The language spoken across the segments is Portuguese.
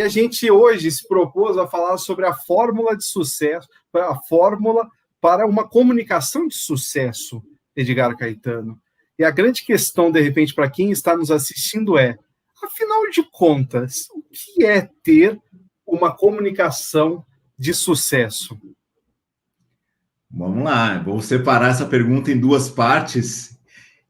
a gente hoje se propôs a falar sobre a fórmula de sucesso, a fórmula para uma comunicação de sucesso, Edgar Caetano. E a grande questão, de repente, para quem está nos assistindo afinal de contas, o que é ter uma comunicação de sucesso? Vamos lá, vou separar essa pergunta em duas partes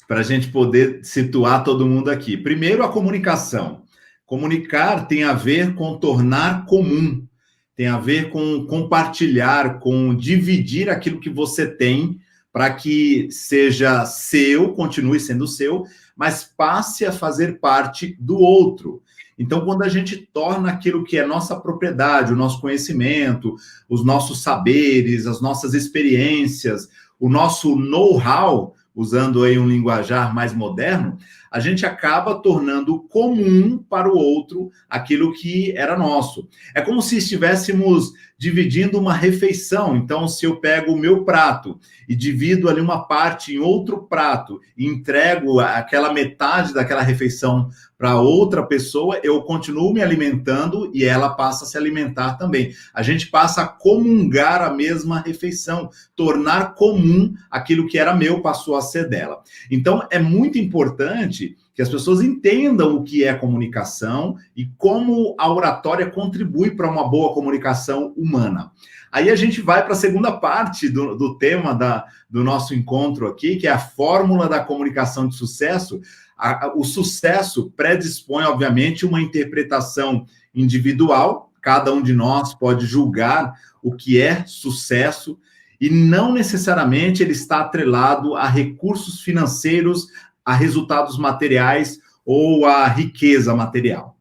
para a gente poder situar todo mundo aqui. Primeiro, a comunicação. Comunicar tem a ver com tornar comum, tem a ver com compartilhar, com dividir aquilo que você tem para que seja seu, continue sendo seu, mas passe a fazer parte do outro. Então, quando a gente torna aquilo que é nossa propriedade, o nosso conhecimento, os nossos saberes, as nossas experiências, o nosso know-how, usando aí um linguajar mais moderno, a gente acaba tornando comum para o outro aquilo que era nosso. É como se estivéssemos dividindo uma refeição. Então, se eu pego o meu prato e divido ali uma parte em outro prato e entrego aquela metade daquela refeição para outra pessoa, eu continuo me alimentando e ela passa a se alimentar também. A gente passa a comungar a mesma refeição, tornar comum aquilo que era meu passou a ser dela. Então, é muito importante que as pessoas entendam o que é comunicação e como a oratória contribui para uma boa comunicação humana. Aí a gente vai para a segunda parte do tema do nosso encontro aqui, que é a fórmula da comunicação de sucesso. O sucesso predispõe, obviamente, uma interpretação individual. Cada um de nós pode julgar o que é sucesso e não necessariamente ele está atrelado a recursos financeiros, a resultados materiais ou a riqueza material.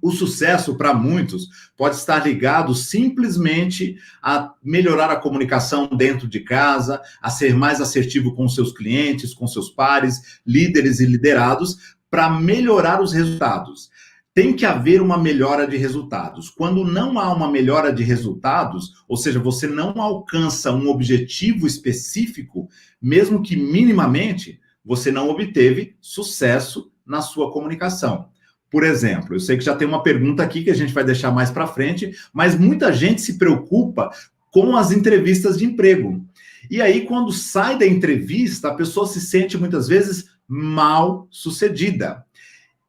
O sucesso, para muitos, pode estar ligado simplesmente a melhorar a comunicação dentro de casa, a ser mais assertivo com seus clientes, com seus pares, líderes e liderados, para melhorar os resultados. Tem que haver uma melhora de resultados. Quando não há uma melhora de resultados, ou seja, você não alcança um objetivo específico, mesmo que minimamente, você não obteve sucesso na sua comunicação. Por exemplo, eu sei que já tem uma pergunta aqui que a gente vai deixar mais para frente, mas muita gente se preocupa com as entrevistas de emprego. E aí, quando sai da entrevista, a pessoa se sente muitas vezes mal sucedida.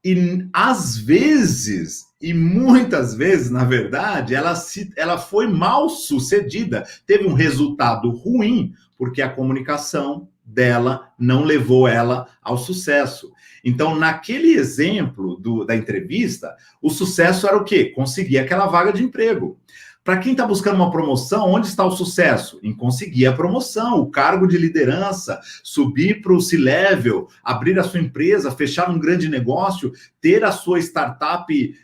E às vezes, e muitas vezes, na verdade, ela foi mal sucedida, teve um resultado ruim, porque a comunicação dela não levou ela ao sucesso. Então, naquele exemplo da entrevista, o sucesso era o quê? Conseguir aquela vaga de emprego. Para quem está buscando uma promoção, onde está o sucesso? Em conseguir a promoção, o cargo de liderança, subir para o C-Level, abrir a sua empresa, fechar um grande negócio, ter a sua startup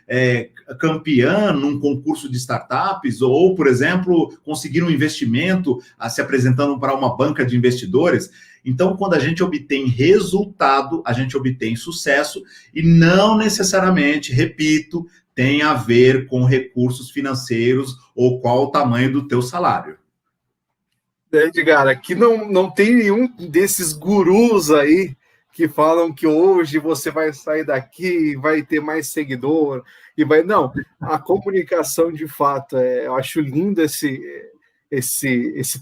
campeã num concurso de startups, ou, por exemplo, conseguir um investimento se apresentando para uma banca de investidores. Então, quando a gente obtém resultado, a gente obtém sucesso e não necessariamente, repito, tem a ver com recursos financeiros ou qual o tamanho do teu salário. Edgar, aqui não tem nenhum desses gurus aí que falam que hoje você vai sair daqui, vai ter mais seguidor, e vai... Não, a comunicação, de fato, eu acho lindo esse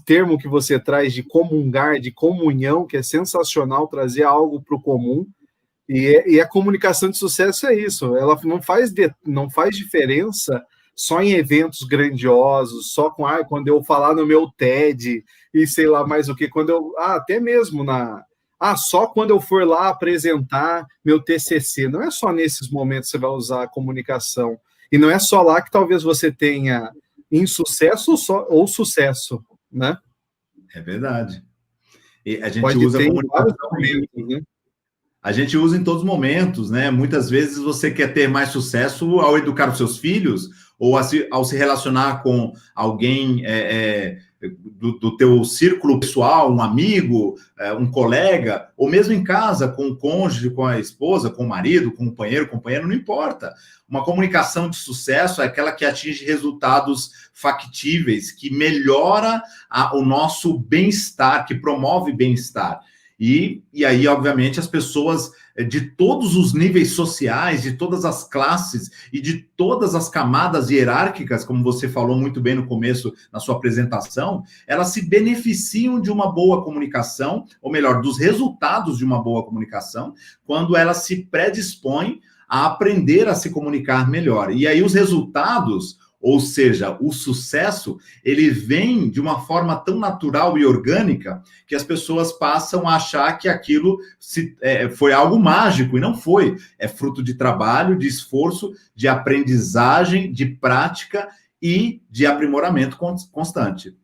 termo que você traz de comungar, de comunhão, que é sensacional, trazer algo para o comum. E a comunicação de sucesso é isso, ela não faz diferença só em eventos grandiosos, só quando eu falar no meu TED e sei lá mais o que, até mesmo só quando eu for lá apresentar meu TCC. Não é só nesses momentos que você vai usar a comunicação, e não é só lá que talvez você tenha insucesso ou sucesso, né? É verdade. E a gente Pode usa a comunicação... momentos, né? A gente usa em todos os momentos, né? Muitas vezes você quer ter mais sucesso ao educar os seus filhos ou ao se relacionar com alguém do teu círculo pessoal, um amigo, um colega, ou mesmo em casa, com o cônjuge, com a esposa, com o marido, com o companheiro, não importa. Uma comunicação de sucesso é aquela que atinge resultados factíveis, que melhora o nosso bem-estar, que promove bem-estar. E aí, obviamente, as pessoas de todos os níveis sociais, de todas as classes e de todas as camadas hierárquicas, como você falou muito bem no começo, na sua apresentação, elas se beneficiam de uma boa comunicação, ou melhor, dos resultados de uma boa comunicação, quando elas se predispõem a aprender a se comunicar melhor. E aí os resultados, ou seja, o sucesso, ele vem de uma forma tão natural e orgânica que as pessoas passam a achar que aquilo foi algo mágico, e não foi. É fruto de trabalho, de esforço, de aprendizagem, de prática e de aprimoramento constante.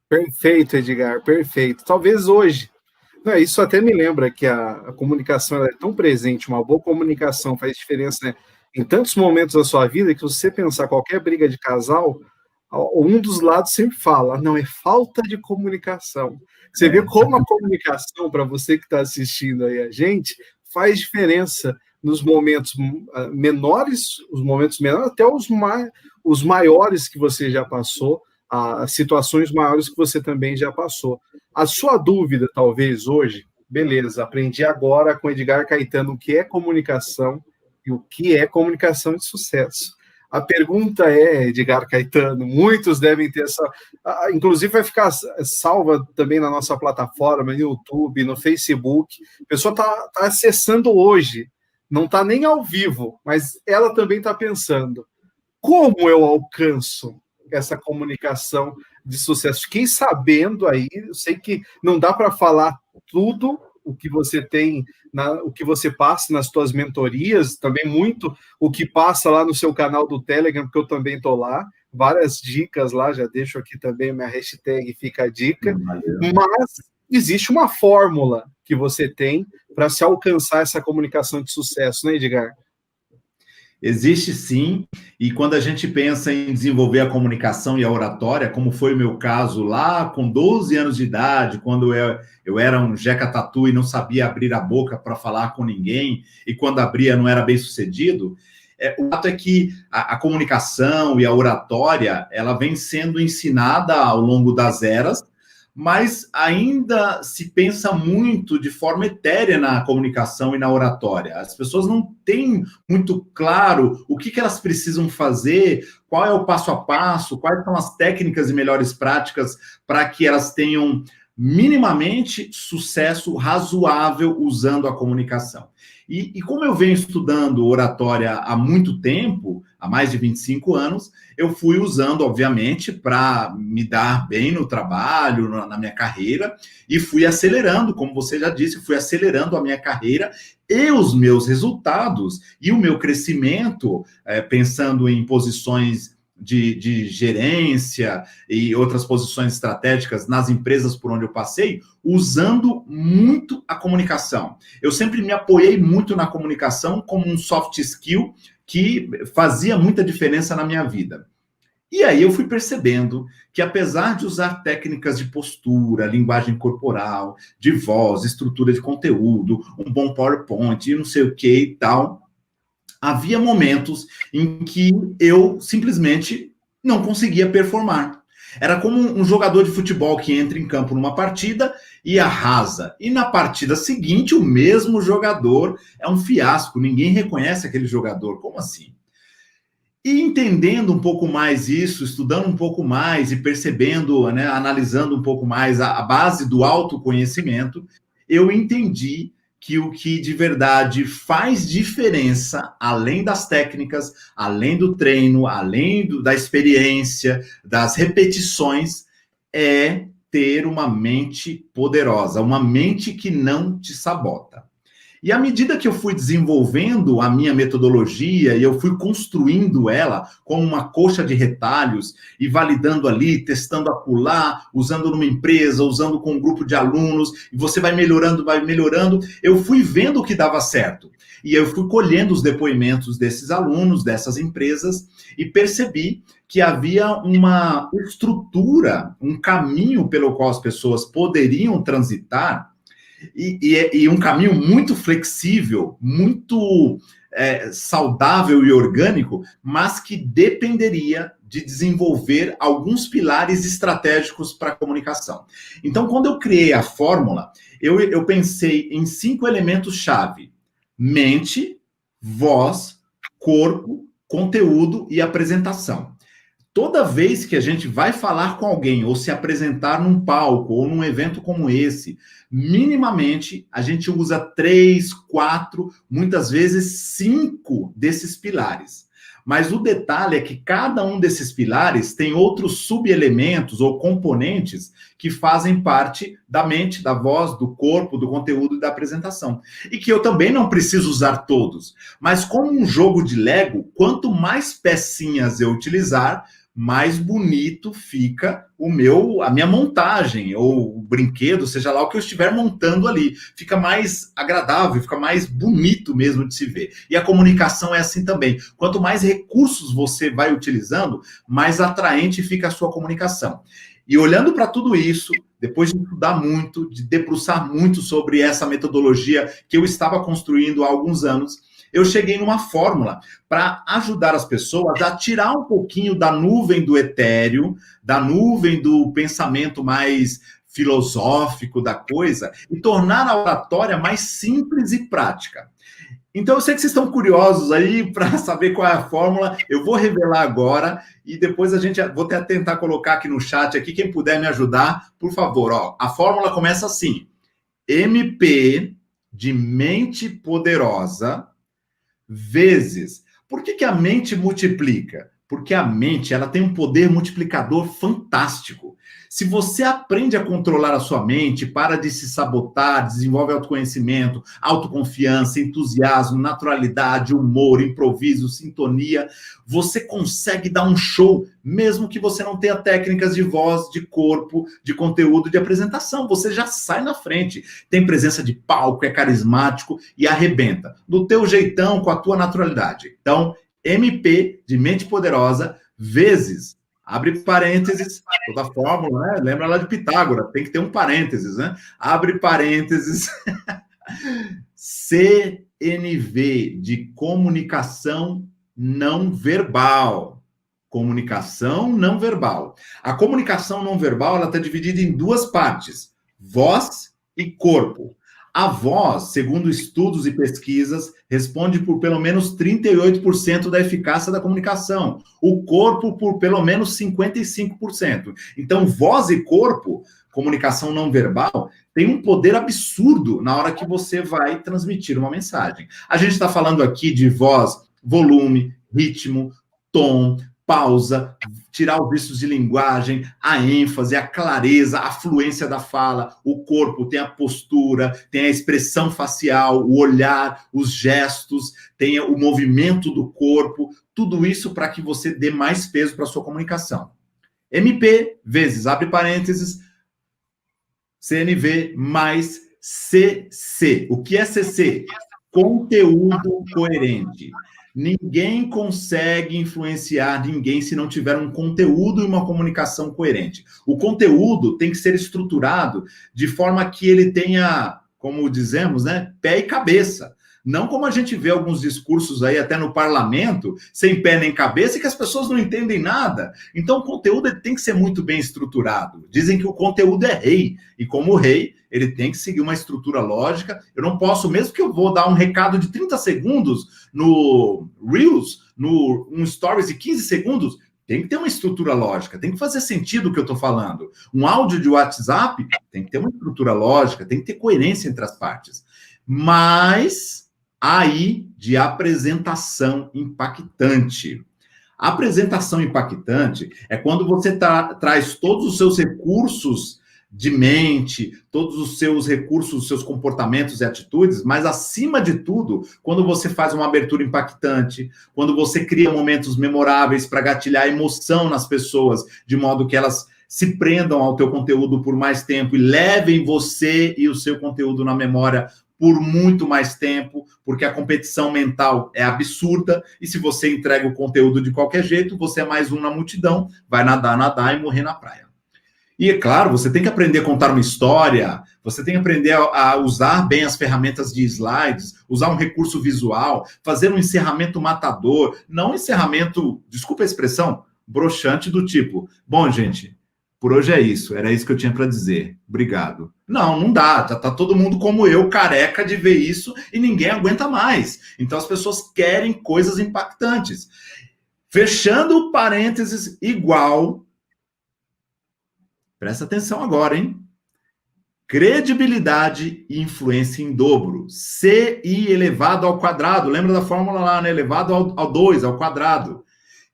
Perfeito, Edgar, perfeito. Talvez hoje, isso até me lembra que a comunicação ela é tão presente, uma boa comunicação faz diferença, né, em tantos momentos da sua vida, que se você pensar qualquer briga de casal, um dos lados sempre fala, não, é falta de comunicação. Você vê como a comunicação, para você que está assistindo aí a gente, faz diferença nos momentos menores, até os maiores que você já passou, as situações maiores que você também já passou. A sua dúvida, talvez, hoje, beleza, aprendi agora com Edgar Caetano o que é comunicação e o que é comunicação de sucesso. A pergunta é, Edgar Caetano, muitos devem ter essa... Inclusive vai ficar salva também na nossa plataforma, no YouTube, no Facebook. A pessoa está acessando hoje, não está nem ao vivo, mas ela também está pensando, como eu alcanço essa comunicação de sucesso? Fiquei sabendo aí, eu sei que não dá para falar tudo o que você tem, o que você passa nas suas mentorias, também muito o que passa lá no seu canal do Telegram, porque eu também estou lá, várias dicas lá, já deixo aqui também minha hashtag Fica a Dica, mas existe uma fórmula que você tem para se alcançar essa comunicação de sucesso, né, Edgar? Existe sim, e quando a gente pensa em desenvolver a comunicação e a oratória, como foi o meu caso lá com 12 anos de idade, quando eu era um jeca tatu e não sabia abrir a boca para falar com ninguém, e quando abria não era bem sucedido, o fato é que a comunicação e a oratória, ela vem sendo ensinada ao longo das eras, mas ainda se pensa muito de forma etérea na comunicação e na oratória. As pessoas não têm muito claro o que elas precisam fazer, qual é o passo a passo, quais são as técnicas e melhores práticas para que elas tenham minimamente sucesso razoável usando a comunicação. E como eu venho estudando oratória há muito tempo, há mais de 25 anos, eu fui usando, obviamente, para me dar bem no trabalho, na minha carreira, e fui acelerando, como você já disse, fui acelerando a minha carreira e os meus resultados, e o meu crescimento, pensando em posições de gerência e outras posições estratégicas nas empresas por onde eu passei, usando muito a comunicação. Eu sempre me apoiei muito na comunicação como um soft skill que fazia muita diferença na minha vida. E aí eu fui percebendo que, apesar de usar técnicas de postura, linguagem corporal, de voz, estrutura de conteúdo, um bom PowerPoint e não sei o que e tal, havia momentos em que eu simplesmente não conseguia performar. Era como um jogador de futebol que entra em campo numa partida e arrasa. E na partida seguinte, o mesmo jogador é um fiasco. Ninguém reconhece aquele jogador. Como assim? E entendendo um pouco mais isso, estudando um pouco mais e percebendo, né, analisando um pouco mais a base do autoconhecimento, eu entendi que o que de verdade faz diferença, além das técnicas, além do treino, além da experiência, das repetições, é ter uma mente poderosa, uma mente que não te sabota. E à medida que eu fui desenvolvendo a minha metodologia e eu fui construindo ela como uma coxa de retalhos e validando ali, testando acolá, usando numa empresa, usando com um grupo de alunos, e você vai melhorando, eu fui vendo o que dava certo. E eu fui colhendo os depoimentos desses alunos, dessas empresas, e percebi que havia uma estrutura, um caminho pelo qual as pessoas poderiam transitar, e um caminho muito flexível, muito saudável e orgânico, mas que dependeria de desenvolver alguns pilares estratégicos para a comunicação. Então, quando eu criei a fórmula, eu pensei em 5 elementos-chave: mente, voz, corpo, conteúdo e apresentação. Toda vez que a gente vai falar com alguém ou se apresentar num palco ou num evento como esse, minimamente a gente usa 3, 4, muitas vezes 5 desses pilares. Mas o detalhe é que cada um desses pilares tem outros subelementos ou componentes que fazem parte da mente, da voz, do corpo, do conteúdo e da apresentação. E que eu também não preciso usar todos. Mas como um jogo de Lego, quanto mais pecinhas eu utilizar, mais bonito fica a minha montagem, ou o brinquedo, seja lá o que eu estiver montando ali. Fica mais agradável, fica mais bonito mesmo de se ver. E a comunicação é assim também. Quanto mais recursos você vai utilizando, mais atraente fica a sua comunicação. E olhando para tudo isso, depois de estudar muito, de debruçar muito sobre essa metodologia que eu estava construindo há alguns anos, eu cheguei numa fórmula para ajudar as pessoas a tirar um pouquinho da nuvem do etéreo, da nuvem do pensamento mais filosófico da coisa, e tornar a oratória mais simples e prática. Então, eu sei que vocês estão curiosos aí para saber qual é a fórmula. Eu vou revelar agora e depois vou até tentar colocar aqui no chat, aqui, quem puder me ajudar, por favor. Ó, a fórmula começa assim: MP de mente poderosa vezes. Por que a mente multiplica? Porque a mente, ela tem um poder multiplicador fantástico. Se você aprende a controlar a sua mente, para de se sabotar, desenvolve autoconhecimento, autoconfiança, entusiasmo, naturalidade, humor, improviso, sintonia, você consegue dar um show, mesmo que você não tenha técnicas de voz, de corpo, de conteúdo, de apresentação. Você já sai na frente. Tem presença de palco, é carismático e arrebenta. Do teu jeitão, com a tua naturalidade. Então, MP de mente poderosa vezes, abre parênteses, toda a fórmula, né? Lembra lá de Pitágoras, tem que ter um parênteses, né? Abre parênteses, CNV de comunicação não verbal. Comunicação não verbal. A comunicação não verbal, ela está dividida em 2 partes: voz e corpo. A voz, segundo estudos e pesquisas, responde por pelo menos 38% da eficácia da comunicação. O corpo por pelo menos 55%. Então, voz e corpo, comunicação não verbal, tem um poder absurdo na hora que você vai transmitir uma mensagem. A gente está falando aqui de voz, volume, ritmo, tom, pausa, tirar os vícios de linguagem, a ênfase, a clareza, a fluência da fala. O corpo tem a postura, tem a expressão facial, o olhar, os gestos, tem o movimento do corpo, tudo isso para que você dê mais peso para a sua comunicação. MP vezes, abre parênteses, CNV mais CC. O que é CC? Conteúdo coerente. Ninguém consegue influenciar ninguém se não tiver um conteúdo e uma comunicação coerente. O conteúdo tem que ser estruturado de forma que ele tenha, como dizemos, né, pé e cabeça. Não como a gente vê alguns discursos aí até no parlamento, sem pé nem cabeça, e que as pessoas não entendem nada. Então, o conteúdo ele tem que ser muito bem estruturado. Dizem que o conteúdo é rei, e como rei, ele tem que seguir uma estrutura lógica. Eu não posso, mesmo que eu vou dar um recado de 30 segundos no Reels, um Stories de 15 segundos, tem que ter uma estrutura lógica, tem que fazer sentido o que eu estou falando. Um áudio de WhatsApp tem que ter uma estrutura lógica, tem que ter coerência entre as partes. Mas aí de apresentação impactante. A apresentação impactante é quando você traz todos os seus recursos de mente, todos os seus recursos, os seus comportamentos e atitudes, mas acima de tudo, quando você faz uma abertura impactante, quando você cria momentos memoráveis para gatilhar emoção nas pessoas, de modo que elas se prendam ao teu conteúdo por mais tempo e levem você e o seu conteúdo na memória por muito mais tempo, porque a competição mental é absurda, e se você entrega o conteúdo de qualquer jeito, você é mais um na multidão, vai nadar e morrer na praia. E, é claro, você tem que aprender a contar uma história, você tem que aprender a usar bem as ferramentas de slides, usar um recurso visual, fazer um encerramento matador, não um encerramento, desculpa a expressão, broxante do tipo, bom, gente, por hoje é isso, era isso que eu tinha para dizer, obrigado. Não dá, já tá todo mundo como eu, careca de ver isso e ninguém aguenta mais. Então as pessoas querem coisas impactantes. Fechando parênteses, igual, presta atenção agora, hein? Credibilidade e influência em dobro. CI elevado ao quadrado. Lembra da fórmula lá, né? Elevado ao 2, ao quadrado.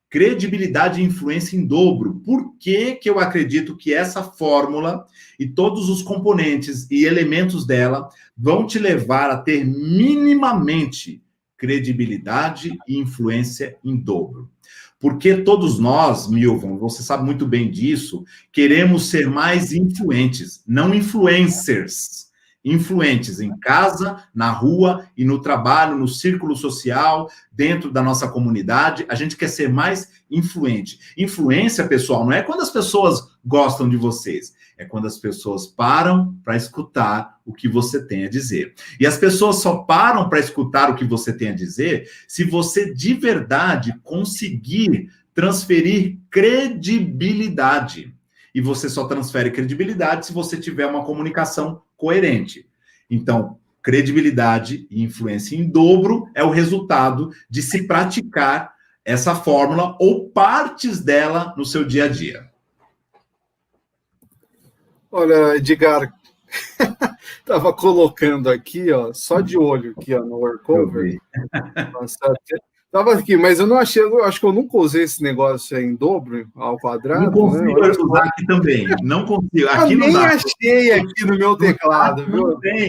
Credibilidade e influência em dobro. Por que eu acredito que essa fórmula e todos os componentes e elementos dela vão te levar a ter minimamente credibilidade e influência em dobro? Porque todos nós, Milton, você sabe muito bem disso, queremos ser mais influentes, não influencers. Influentes em casa, na rua e no trabalho, no círculo social, dentro da nossa comunidade. A gente quer ser mais influente. Influência, pessoal, não é quando as pessoas gostam de vocês, é quando as pessoas param para escutar o que você tem a dizer. E as pessoas só param para escutar o que você tem a dizer se você de verdade conseguir transferir credibilidade. E você só transfere credibilidade se você tiver uma comunicação coerente. Então, credibilidade e influência em dobro é o resultado de se praticar essa fórmula ou partes dela no seu dia a dia. Olha, Edgar, estava colocando aqui, ó, só de olho aqui, ó, no Workover. Estava aqui, mas eu não achei, eu acho que eu nunca usei esse negócio em dobro ao quadrado. Não consigo, né? Usar aqui também. Não consigo. Aqui eu não nem dá. Achei aqui no meu teclado, viu? Não tem.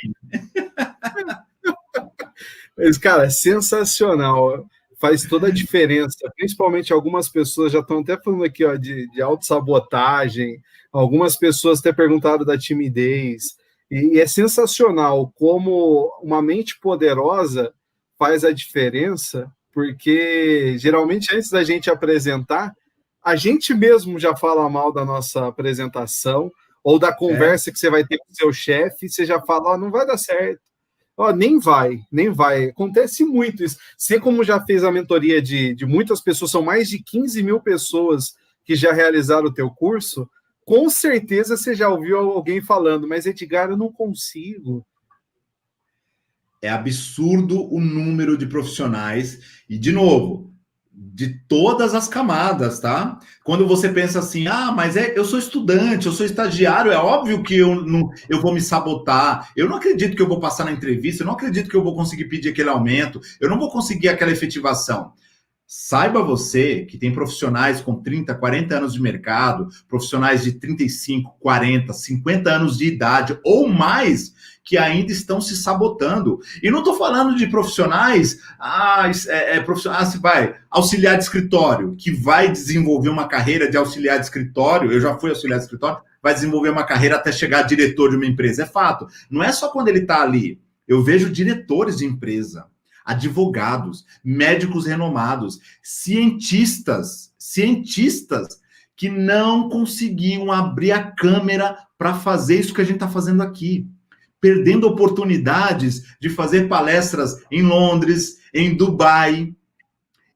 Mas, cara, sensacional. Faz toda a diferença. Principalmente algumas pessoas já estão até falando aqui, ó, de autossabotagem. Algumas pessoas até perguntaram da timidez. E é sensacional como uma mente poderosa faz a diferença, porque geralmente antes da gente apresentar, a gente mesmo já fala mal da nossa apresentação ou da conversa que você vai ter com o seu chefe, você já fala, não vai dar certo. Nem vai. Acontece muito isso. Você, como já fez a mentoria de muitas pessoas, são mais de 15 mil pessoas que já realizaram o teu curso, com certeza você já ouviu alguém falando, mas Edgar, eu não consigo. É absurdo o número de profissionais, e de novo, de todas as camadas, tá? Quando você pensa assim, mas eu sou estudante, eu sou estagiário, é óbvio que eu vou me sabotar, eu não acredito que eu vou passar na entrevista, eu não acredito que eu vou conseguir pedir aquele aumento, eu não vou conseguir aquela efetivação. Saiba você que tem profissionais com 30, 40 anos de mercado, profissionais de 35, 40, 50 anos de idade ou mais, que ainda estão se sabotando. E não estou falando de profissionais, se vai, auxiliar de escritório, que vai desenvolver uma carreira de auxiliar de escritório, eu já fui auxiliar de escritório, vai desenvolver uma carreira até chegar a diretor de uma empresa. É fato. Não é só quando ele está ali. Eu vejo diretores de empresa, advogados, médicos renomados, cientistas que não conseguiam abrir a câmera para fazer isso que a gente está fazendo aqui, perdendo oportunidades de fazer palestras em Londres, em Dubai,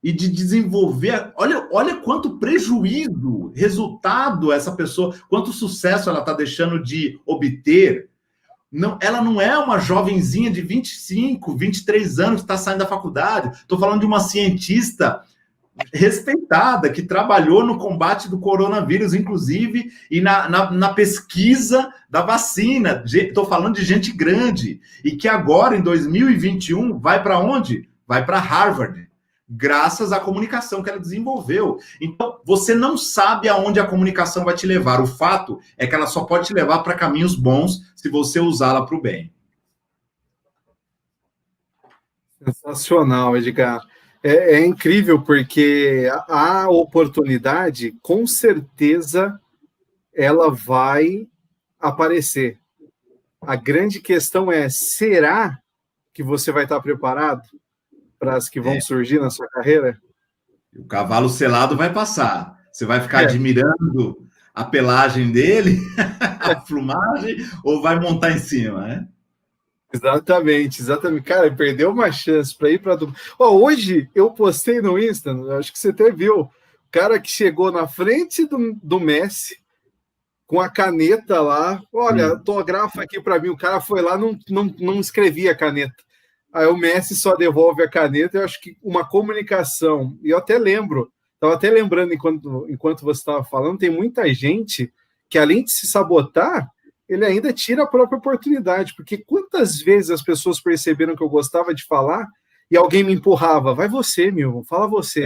e de desenvolver. Olha quanto prejuízo, resultado essa pessoa, quanto sucesso ela está deixando de obter. Não, ela não é uma jovenzinha de 25, 23 anos que está saindo da faculdade. Estou falando de uma cientista respeitada, que trabalhou no combate do coronavírus, inclusive, e na pesquisa da vacina. Estou falando de gente grande. E que agora, em 2021, vai para onde? Vai para Harvard, graças à comunicação que ela desenvolveu. Então, você não sabe aonde a comunicação vai te levar. O fato é que ela só pode te levar para caminhos bons se você usá-la para o bem. Sensacional, Edgar. É incrível, porque a oportunidade, com certeza, ela vai aparecer. A grande questão é, será que você vai estar preparado para as que vão surgir na sua carreira? O cavalo selado vai passar. Você vai ficar admirando a pelagem dele, a plumagem, ou vai montar em cima, né? Exatamente. Cara, perdeu uma chance para ir para... Hoje eu postei no Insta, acho que você até viu, cara que chegou na frente do Messi com a caneta lá, olha, autografa aqui para mim. O cara foi lá, não escrevia a caneta. Aí o Messi só devolve a caneta. Eu acho que uma comunicação, e eu até lembro, estava até lembrando enquanto você estava falando, tem muita gente que, além de se sabotar, ele ainda tira a própria oportunidade, porque quantas vezes as pessoas perceberam que eu gostava de falar e alguém me empurrava, vai você, Milton, fala você.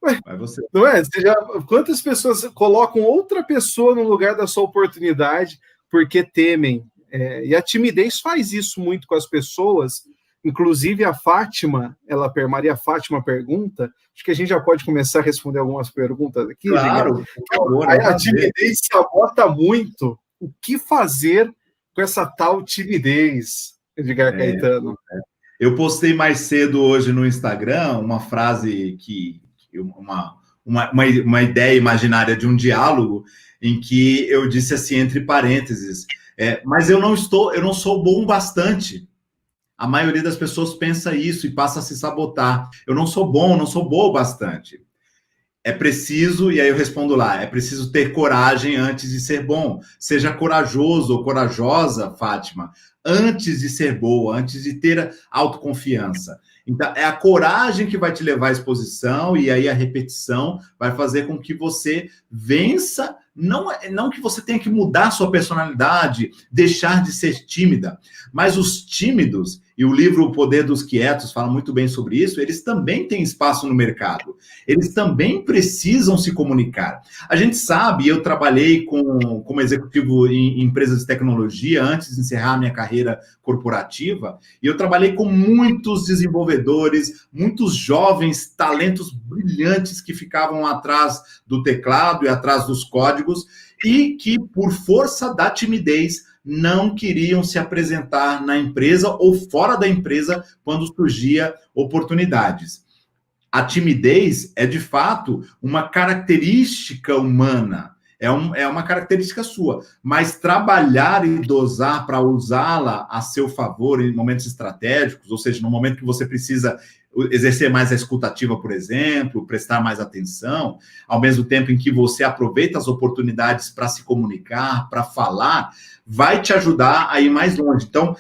Vai você. Não é? Quantas pessoas colocam outra pessoa no lugar da sua oportunidade porque temem? E a timidez faz isso muito com as pessoas. Inclusive a Fátima, Maria Fátima pergunta, acho que a gente já pode começar a responder algumas perguntas aqui. Claro, por favor. A timidez sabota muito. O que fazer com essa tal timidez, Edgar Caetano? Eu postei mais cedo hoje no Instagram uma frase uma ideia imaginária de um diálogo em que eu disse assim, entre parênteses, mas eu não sou bom bastante. A maioria das pessoas pensa isso e passa a se sabotar. Eu não sou bom, não sou boa bastante. É preciso, e aí eu respondo lá, é preciso ter coragem antes de ser bom. Seja corajoso ou corajosa, Fátima, antes de ser boa, antes de ter autoconfiança. Então, é a coragem que vai te levar à exposição, e aí a repetição vai fazer com que você vença. Não que você tenha que mudar sua personalidade, deixar de ser tímida, mas os tímidos, e o livro O Poder dos Quietos fala muito bem sobre isso, eles também têm espaço no mercado, eles também precisam se comunicar. A gente sabe, eu trabalhei como executivo em empresas de tecnologia antes de encerrar a minha carreira corporativa, e eu trabalhei com muitos desenvolvedores, muitos jovens talentos brilhantes que ficavam atrás do teclado e atrás dos códigos, e que, por força da timidez, não queriam se apresentar na empresa ou fora da empresa quando surgia oportunidades. A timidez é, de fato, uma característica humana, é uma característica sua, mas trabalhar e dosar para usá-la a seu favor em momentos estratégicos, ou seja, no momento que você precisa exercer mais a escutativa, por exemplo, prestar mais atenção, ao mesmo tempo em que você aproveita as oportunidades para se comunicar, para falar, vai te ajudar a ir mais longe. Então,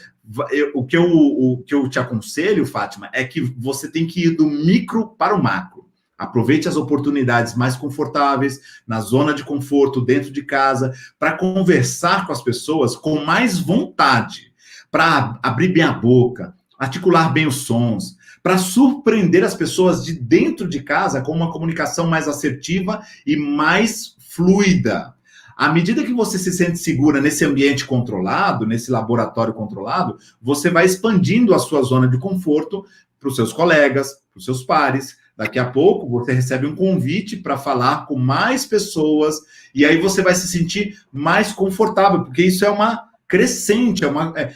o que eu te aconselho, Fátima, é que você tem que ir do micro para o macro. Aproveite as oportunidades mais confortáveis, na zona de conforto, dentro de casa, para conversar com as pessoas com mais vontade, para abrir bem a boca, articular bem os sons, para surpreender as pessoas de dentro de casa com uma comunicação mais assertiva e mais fluida. À medida que você se sente segura nesse ambiente controlado, nesse laboratório controlado, você vai expandindo a sua zona de conforto para os seus colegas, para os seus pares. Daqui a pouco você recebe um convite para falar com mais pessoas e aí você vai se sentir mais confortável, porque isso é uma crescente,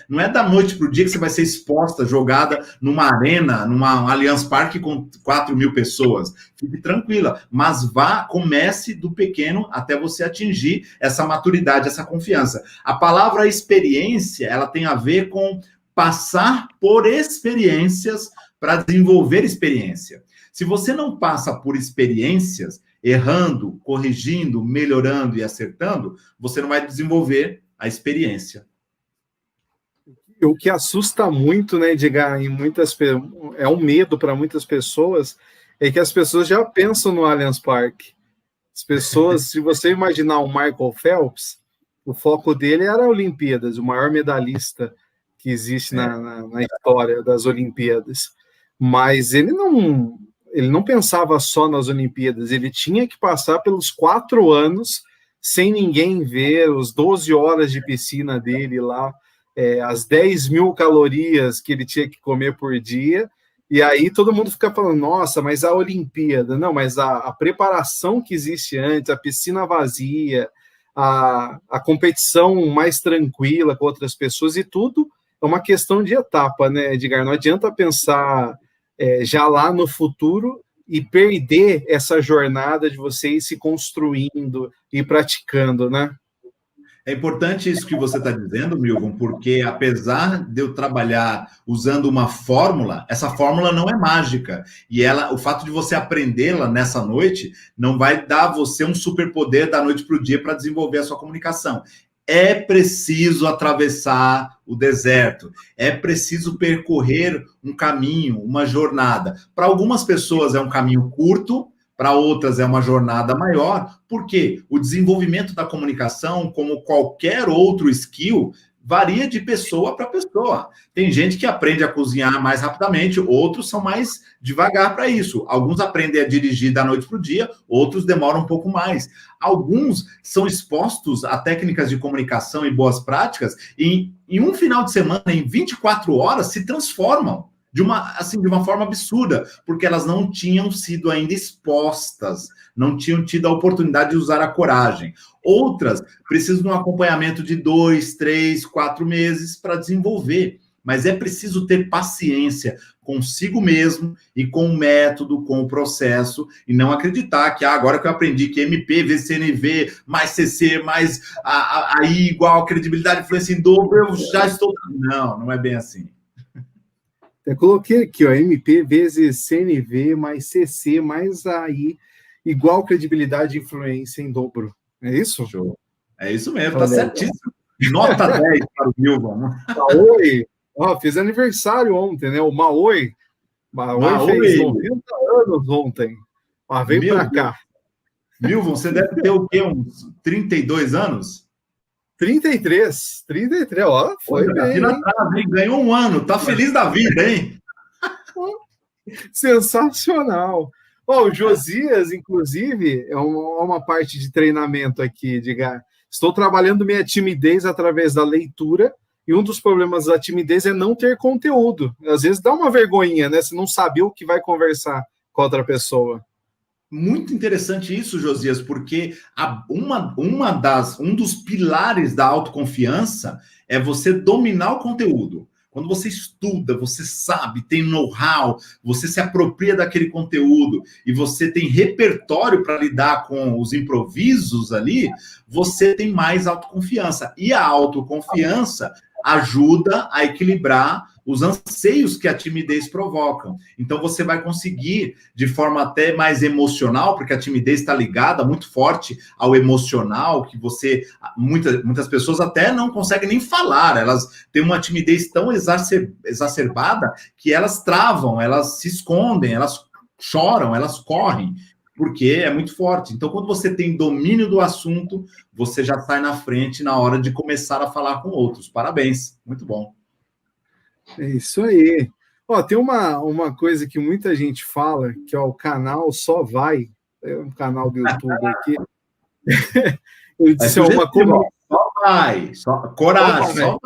não é da noite para o dia que você vai ser exposta, jogada numa arena, numa Allianz Parque com 4.000 pessoas. Fique tranquila, mas comece do pequeno até você atingir essa maturidade, essa confiança. A palavra experiência, ela tem a ver com passar por experiências para desenvolver experiência. Se você não passa por experiências, errando, corrigindo, melhorando e acertando, você não vai desenvolver a experiência. O que assusta muito, né, Edgar, é um medo para muitas pessoas, é que as pessoas já pensam no Allianz Parque. As pessoas, se você imaginar o Michael Phelps, o foco dele era a Olimpíadas, o maior medalhista que existe na história das Olimpíadas. Mas ele não pensava só nas Olimpíadas, ele tinha que passar pelos 4 anos sem ninguém ver, os 12 horas de piscina dele lá, as 10.000 calorias que ele tinha que comer por dia, e aí todo mundo fica falando, nossa, mas a Olimpíada, não, mas a preparação que existe antes, a piscina vazia, a competição mais tranquila com outras pessoas, e tudo é uma questão de etapa, né, Edgar? Não adianta pensar já lá no futuro e perder essa jornada de você ir se construindo e praticando, né? É importante isso que você está dizendo, Milton, porque apesar de eu trabalhar usando uma fórmula, essa fórmula não é mágica. E o fato de você aprendê-la nessa noite não vai dar a você um superpoder da noite para o dia para desenvolver a sua comunicação. É preciso atravessar o deserto, é preciso percorrer um caminho, uma jornada. Para algumas pessoas é um caminho curto, para outras é uma jornada maior, porque o desenvolvimento da comunicação, como qualquer outro skill, varia de pessoa para pessoa. Tem gente que aprende a cozinhar mais rapidamente, outros são mais devagar para isso. Alguns aprendem a dirigir da noite para o dia, outros demoram um pouco mais. Alguns são expostos a técnicas de comunicação e boas práticas e em um final de semana, em 24 horas, se transformam de uma forma absurda, porque elas não tinham sido ainda expostas, não tinham tido a oportunidade de usar a coragem. Outras precisam de um acompanhamento de 2, 3, 4 meses para desenvolver, mas é preciso ter paciência consigo mesmo e com o método, com o processo, e não acreditar que agora que eu aprendi que MP vezes CNV, mais CC, mais AI igual credibilidade, influência em dobro, eu já estou... Não é bem assim. Eu coloquei aqui, ó, MP vezes CNV mais CC mais AI igual credibilidade e influência em dobro. É isso? Show. É isso mesmo, tá certíssimo. Nota 10 para o Milton. Maoi, ó, fiz aniversário ontem, né? O Maoi fez 90 anos ontem. Ó, veio para cá. Milton, você deve ter o quê? Uns 32 anos? 33, ó, foi bem. Aqui na trave, hein? Ganhou um ano, tá feliz da vida, hein? Sensacional. Ó, o Josias, inclusive, é uma parte de treinamento aqui, diga. Estou trabalhando minha timidez através da leitura, e um dos problemas da timidez é não ter conteúdo. Às vezes dá uma vergonhinha, né? Você não sabe o que vai conversar com a outra pessoa. Muito interessante isso, Josias, porque um dos pilares da autoconfiança é você dominar o conteúdo. Quando você estuda, você sabe, tem know-how, você se apropria daquele conteúdo e você tem repertório para lidar com os improvisos ali, você tem mais autoconfiança. E a autoconfiança ajuda a equilibrar os anseios que a timidez provoca. Então, você vai conseguir, de forma até mais emocional, porque a timidez está ligada muito forte ao emocional, que muitas pessoas até não conseguem nem falar, elas têm uma timidez tão exacerbada que elas travam, elas se escondem, elas choram, elas correm, porque é muito forte. Então, quando você tem domínio do assunto, você já sai na frente na hora de começar a falar com outros. Parabéns, muito bom. É isso aí. Ó, tem uma coisa que muita gente fala, que ó, o canal só vai, é um canal do YouTube aqui. Eu disse, só vai, coragem,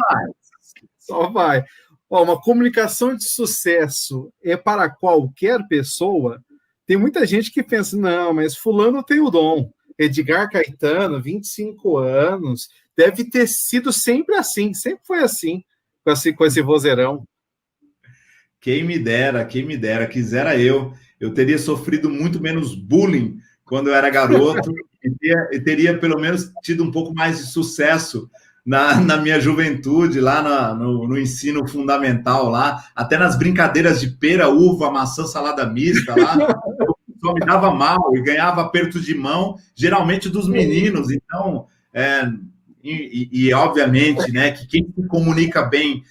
só vai. Ó, uma comunicação de sucesso é para qualquer pessoa. Tem muita gente que pensa, não, mas fulano tem o dom. Edgar Caetano, 25 anos, deve ter sido sempre assim, sempre foi assim. Com esse vozeirão. Quem me dera, quisera eu teria sofrido muito menos bullying quando eu era garoto e teria pelo menos tido um pouco mais de sucesso na minha juventude, lá no ensino fundamental, lá, até nas brincadeiras de pera, uva, maçã, salada mista, lá, só me dava mal e ganhava apertos de mão, geralmente dos meninos, então... E obviamente, né, que quem se comunica bem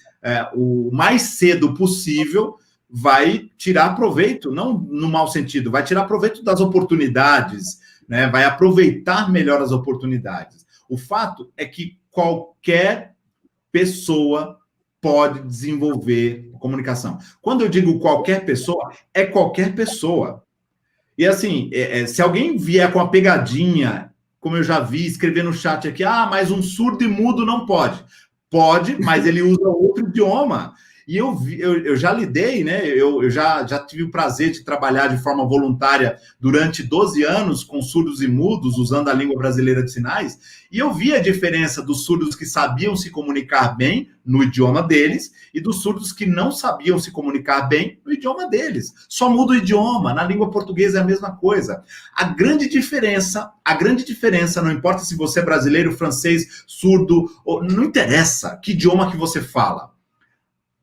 o mais cedo possível vai tirar proveito, não no mau sentido, vai tirar proveito das oportunidades, né, vai aproveitar melhor as oportunidades. O fato é que qualquer pessoa pode desenvolver comunicação. Quando eu digo qualquer pessoa, é qualquer pessoa. E assim, se alguém vier com a pegadinha, como eu já vi, escrever no chat aqui, mas um surdo e mudo não pode. Pode, mas ele usa outro idioma. E eu já lidei, né? Eu já tive o prazer de trabalhar de forma voluntária durante 12 anos com surdos e mudos, usando a língua brasileira de sinais, e eu vi a diferença dos surdos que sabiam se comunicar bem no idioma deles e dos surdos que não sabiam se comunicar bem no idioma deles. Só muda o idioma, na língua portuguesa é a mesma coisa. A grande diferença, não importa se você é brasileiro, francês, surdo, não interessa que idioma que você fala.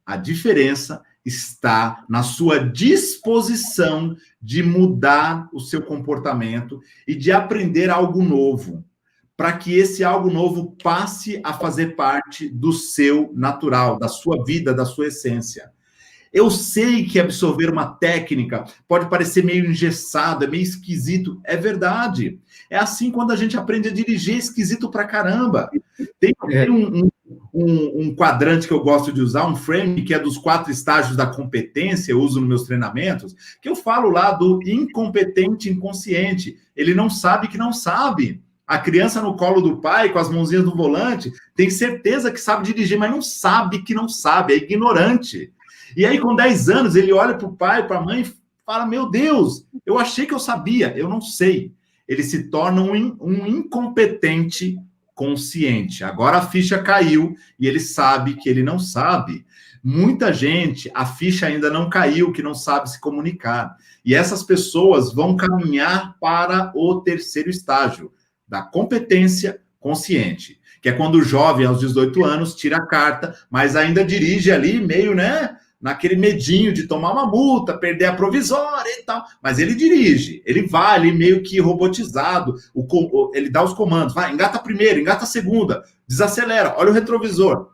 A diferença está na sua disposição de mudar o seu comportamento e de aprender algo novo, para que esse algo novo passe a fazer parte do seu natural, da sua vida, da sua essência. Eu sei que absorver uma técnica pode parecer meio engessado, é meio esquisito. É verdade. É assim quando a gente aprende a dirigir, é esquisito pra caramba. Tem um quadrante que eu gosto de usar, um frame, que é dos 4 estágios da competência, eu uso nos meus treinamentos, que eu falo lá do incompetente inconsciente. Ele não sabe que não sabe. A criança no colo do pai, com as mãozinhas no volante, tem certeza que sabe dirigir, mas não sabe que não sabe, é ignorante. E aí, com 10 anos, ele olha para o pai, para a mãe e fala, meu Deus, eu achei que eu sabia, eu não sei. Ele se torna um incompetente consciente. Agora a ficha caiu e ele sabe que ele não sabe. Muita gente, a ficha ainda não caiu, que não sabe se comunicar. E essas pessoas vão caminhar para o 3º estágio, da competência consciente, que é quando o jovem, aos 18 anos, tira a carta, mas ainda dirige ali meio, né, naquele medinho de tomar uma multa, perder a provisória e tal, mas ele dirige, ele vai ali meio que robotizado, ele dá os comandos, vai, engata a primeira, engata a segunda, desacelera, olha o retrovisor.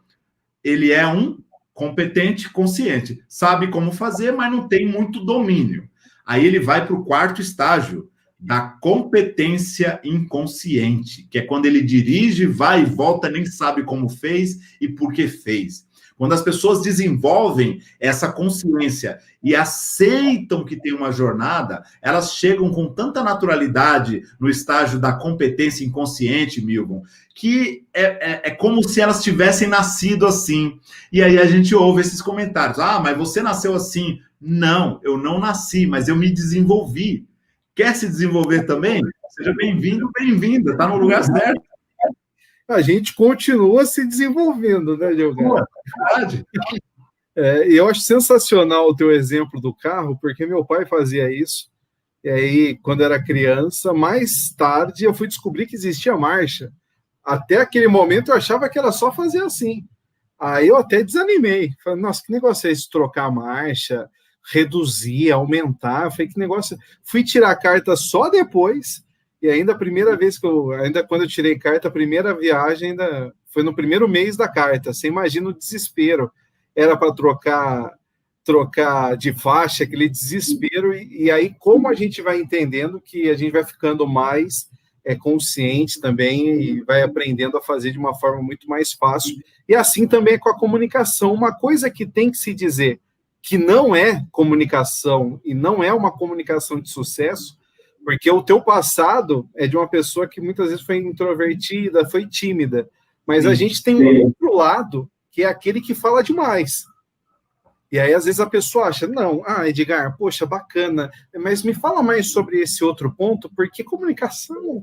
Ele é um competente consciente, sabe como fazer, mas não tem muito domínio. Aí ele vai para o 4º estágio, da competência inconsciente, que é quando ele dirige, vai e volta, nem sabe como fez e por que fez. Quando as pessoas desenvolvem essa consciência e aceitam que tem uma jornada, elas chegam com tanta naturalidade no estágio da competência inconsciente, Milton, que é como se elas tivessem nascido assim. E aí a gente ouve esses comentários, mas você nasceu assim. Não, eu não nasci, mas eu me desenvolvi. Quer se desenvolver também? Seja bem-vindo, bem-vinda, está no lugar certo. A gente continua se desenvolvendo, né, Diogo? É verdade. Eu acho sensacional o teu exemplo do carro, porque meu pai fazia isso, e aí, quando era criança, mais tarde eu fui descobrir que existia marcha. Até aquele momento eu achava que era só fazer assim. Aí eu até desanimei. Falei, nossa, que negócio é esse, trocar a marcha, reduzir, aumentar? Falei, que negócio... Fui tirar a carta só depois... E ainda a primeira vez ainda quando eu tirei carta, a primeira viagem ainda foi no primeiro mês da carta. Você imagina o desespero. Era para trocar de faixa, aquele desespero. E aí, como a gente vai entendendo que a gente vai ficando mais consciente também e vai aprendendo a fazer de uma forma muito mais fácil. E assim também é com a comunicação. Uma coisa que tem que se dizer que não é comunicação e não é uma comunicação de sucesso, porque o teu passado é de uma pessoa que muitas vezes foi introvertida, foi tímida. Mas a gente tem um outro lado, que é aquele que fala demais. E aí, às vezes, a pessoa acha, não, Edgar, poxa, bacana, mas me fala mais sobre esse outro ponto, porque comunicação,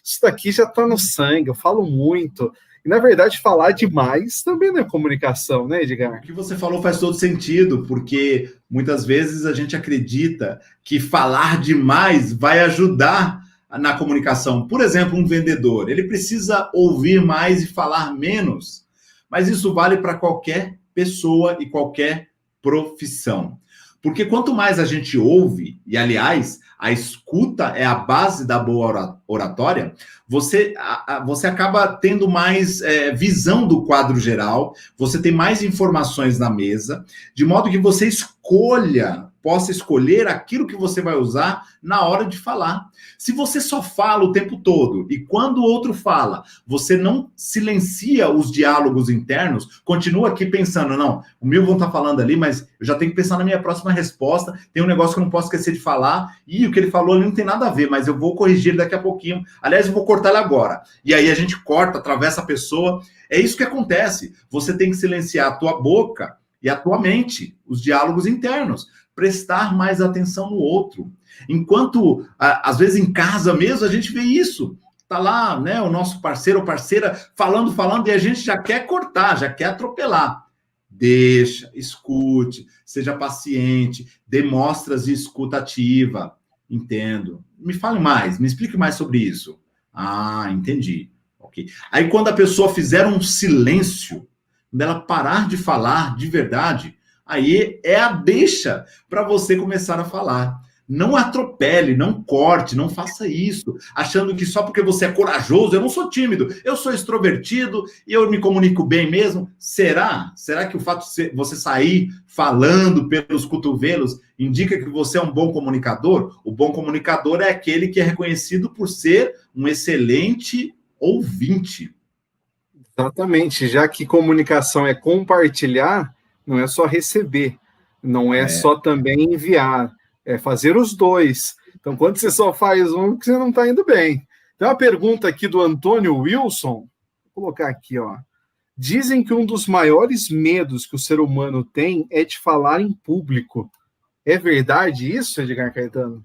isso daqui já está no sangue, eu falo muito. E, na verdade, falar demais também não é comunicação, né, Edgar? O que você falou faz todo sentido, porque muitas vezes a gente acredita que falar demais vai ajudar na comunicação. Por exemplo, um vendedor, ele precisa ouvir mais e falar menos, mas isso vale para qualquer pessoa e qualquer profissão. Porque quanto mais a gente ouve, e aliás, a escuta é a base da boa oratória, você acaba tendo mais visão do quadro geral, você tem mais informações na mesa, de modo que você possa escolher aquilo que você vai usar na hora de falar. Se você só fala o tempo todo e quando o outro fala, você não silencia os diálogos internos, continua aqui pensando, não, o Milton está falando ali, mas eu já tenho que pensar na minha próxima resposta, tem um negócio que eu não posso esquecer de falar, e o que ele falou ali não tem nada a ver, mas eu vou corrigir ele daqui a pouquinho. Aliás, eu vou cortar ele agora. E aí a gente corta, atravessa a pessoa. É isso que acontece. Você tem que silenciar a tua boca e a tua mente, os diálogos internos, prestar mais atenção no outro. Enquanto, às vezes em casa mesmo, a gente vê isso. Tá lá, né, o nosso parceiro ou parceira falando, e a gente já quer cortar, já quer atropelar. Deixa, escute, seja paciente, dê mostras de escuta ativa. Entendo. Me fale mais, me explique mais sobre isso. Ah, entendi. Ok. Aí, quando a pessoa fizer um silêncio, quando ela parar de falar de verdade, aí é a deixa para você começar a falar. Não atropele, não corte, não faça isso, achando que só porque você é corajoso, eu não sou tímido, eu sou extrovertido e eu me comunico bem mesmo. Será? Será que o fato de você sair falando pelos cotovelos indica que você é um bom comunicador? O bom comunicador é aquele que é reconhecido por ser um excelente ouvinte. Exatamente, já que comunicação é compartilhar, não é só receber, não é só também enviar, é fazer os dois. Então, quando você só faz um, você não está indo bem. Tem uma pergunta aqui do Antônio Wilson, vou colocar aqui, ó. Dizem que um dos maiores medos que o ser humano tem é de falar em público. É verdade isso, Edgar Caetano?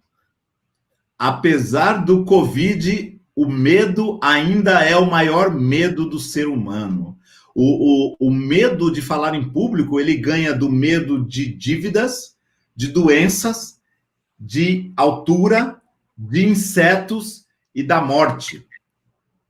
Apesar do Covid, o medo ainda é o maior medo do ser humano. O medo de falar em público, ele ganha do medo de dívidas, de doenças, de altura, de insetos e da morte.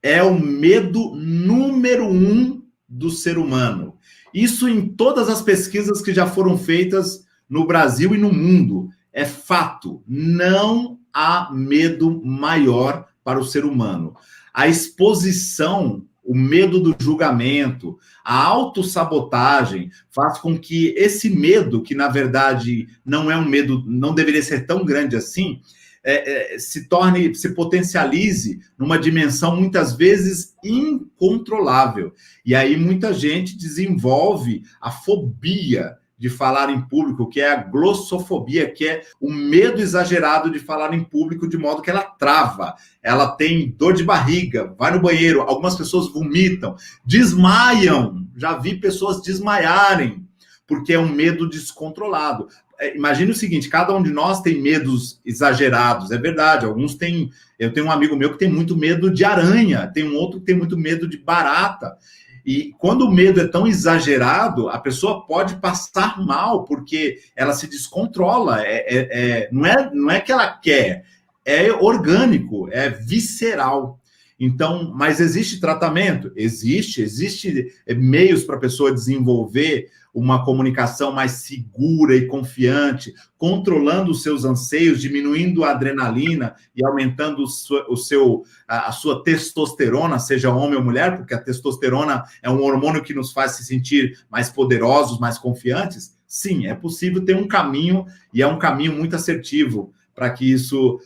É o medo número 1 do ser humano. Isso em todas as pesquisas que já foram feitas no Brasil e no mundo. É fato. Não há medo maior para o ser humano. A exposição, o medo do julgamento, a autossabotagem faz com que esse medo, que na verdade não é um medo, não deveria ser tão grande assim, se potencialize numa dimensão muitas vezes incontrolável. E aí muita gente desenvolve a fobia de falar em público, que é a glossofobia, que é o medo exagerado de falar em público, de modo que ela trava, ela tem dor de barriga, vai no banheiro, algumas pessoas vomitam, desmaiam, já vi pessoas desmaiarem, porque é um medo descontrolado. Imagine o seguinte, cada um de nós tem medos exagerados, é verdade, alguns têm, eu tenho um amigo meu que tem muito medo de aranha, tem um outro que tem muito medo de barata, e quando o medo é tão exagerado, a pessoa pode passar mal, porque ela se descontrola, não é que ela quer, é orgânico, é visceral. Então, mas existe tratamento? Existe meios para a pessoa desenvolver uma comunicação mais segura e confiante, controlando os seus anseios, diminuindo a adrenalina e aumentando a sua testosterona, seja homem ou mulher, porque a testosterona é um hormônio que nos faz se sentir mais poderosos, mais confiantes. Sim, é possível ter um caminho, e é um caminho muito assertivo para que isso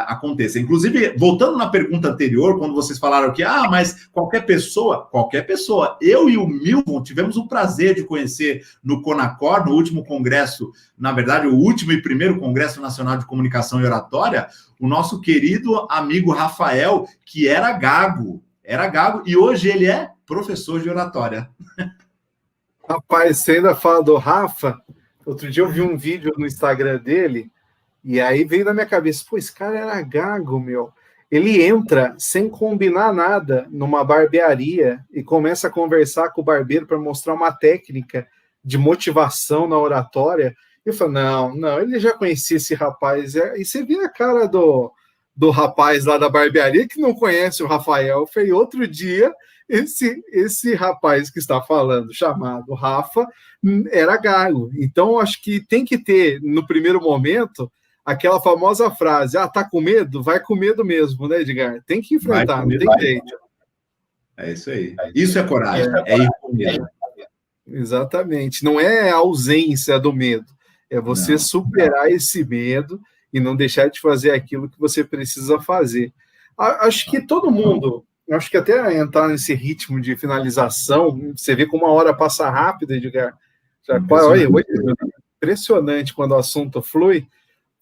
aconteça. Inclusive, voltando na pergunta anterior, quando vocês falaram que, mas qualquer pessoa, eu e o Milton tivemos o prazer de conhecer no CONACOR, no último congresso, na verdade, o último e primeiro Congresso Nacional de Comunicação e Oratória, o nosso querido amigo Rafael, que era gago, e hoje ele é professor de oratória. Rapaz, você ainda fala do Rafa? Outro dia eu vi um vídeo no Instagram dele, e aí veio na minha cabeça, pô, esse cara era gago, meu. Ele entra sem combinar nada numa barbearia e começa a conversar com o barbeiro para mostrar uma técnica de motivação na oratória. Eu falo, não, ele já conhecia esse rapaz. E você vê a cara do rapaz lá da barbearia que não conhece o Rafael. Foi outro dia, esse rapaz que está falando, chamado Rafa, era gago. Então, acho que tem que ter, no primeiro momento, aquela famosa frase, tá com medo? Vai com medo mesmo, né, Edgar? Tem que enfrentar, não tem jeito. É isso aí. Isso é coragem, é ir com medo. Exatamente. Não é a ausência do medo, é você superar esse medo e não deixar de fazer aquilo que você precisa fazer. Acho que todo mundo, acho que até entrar nesse ritmo de finalização, você vê como uma hora passa rápido, Edgar. Olha, impressionante quando o assunto flui.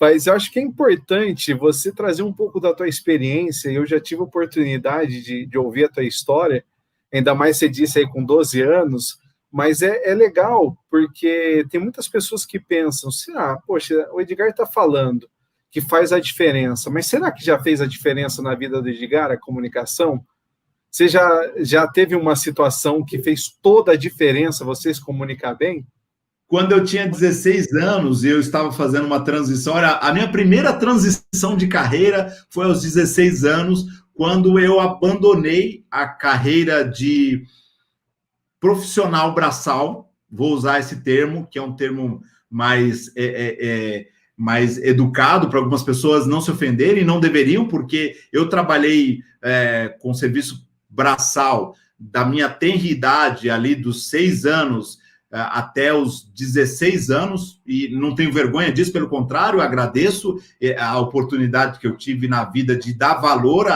Mas eu acho que é importante você trazer um pouco da tua experiência. Eu já tive a oportunidade de ouvir a tua história, ainda mais você disse aí com 12 anos, Mas é legal, porque tem muitas pessoas que pensam assim, poxa, o Edgar está falando que faz a diferença, mas será que já fez a diferença na vida do Edgar, a comunicação? Você já teve uma situação que fez toda a diferença você se comunicar bem? Quando eu tinha 16 anos e eu estava fazendo uma transição, a minha primeira transição de carreira foi aos 16 anos, quando eu abandonei a carreira de profissional braçal, vou usar esse termo, que é um termo mais mais educado para algumas pessoas não se ofenderem, não deveriam, porque eu trabalhei com serviço braçal da minha tenridade ali dos 6 anos até os 16 anos, e não tenho vergonha disso, pelo contrário, agradeço a oportunidade que eu tive na vida de dar valor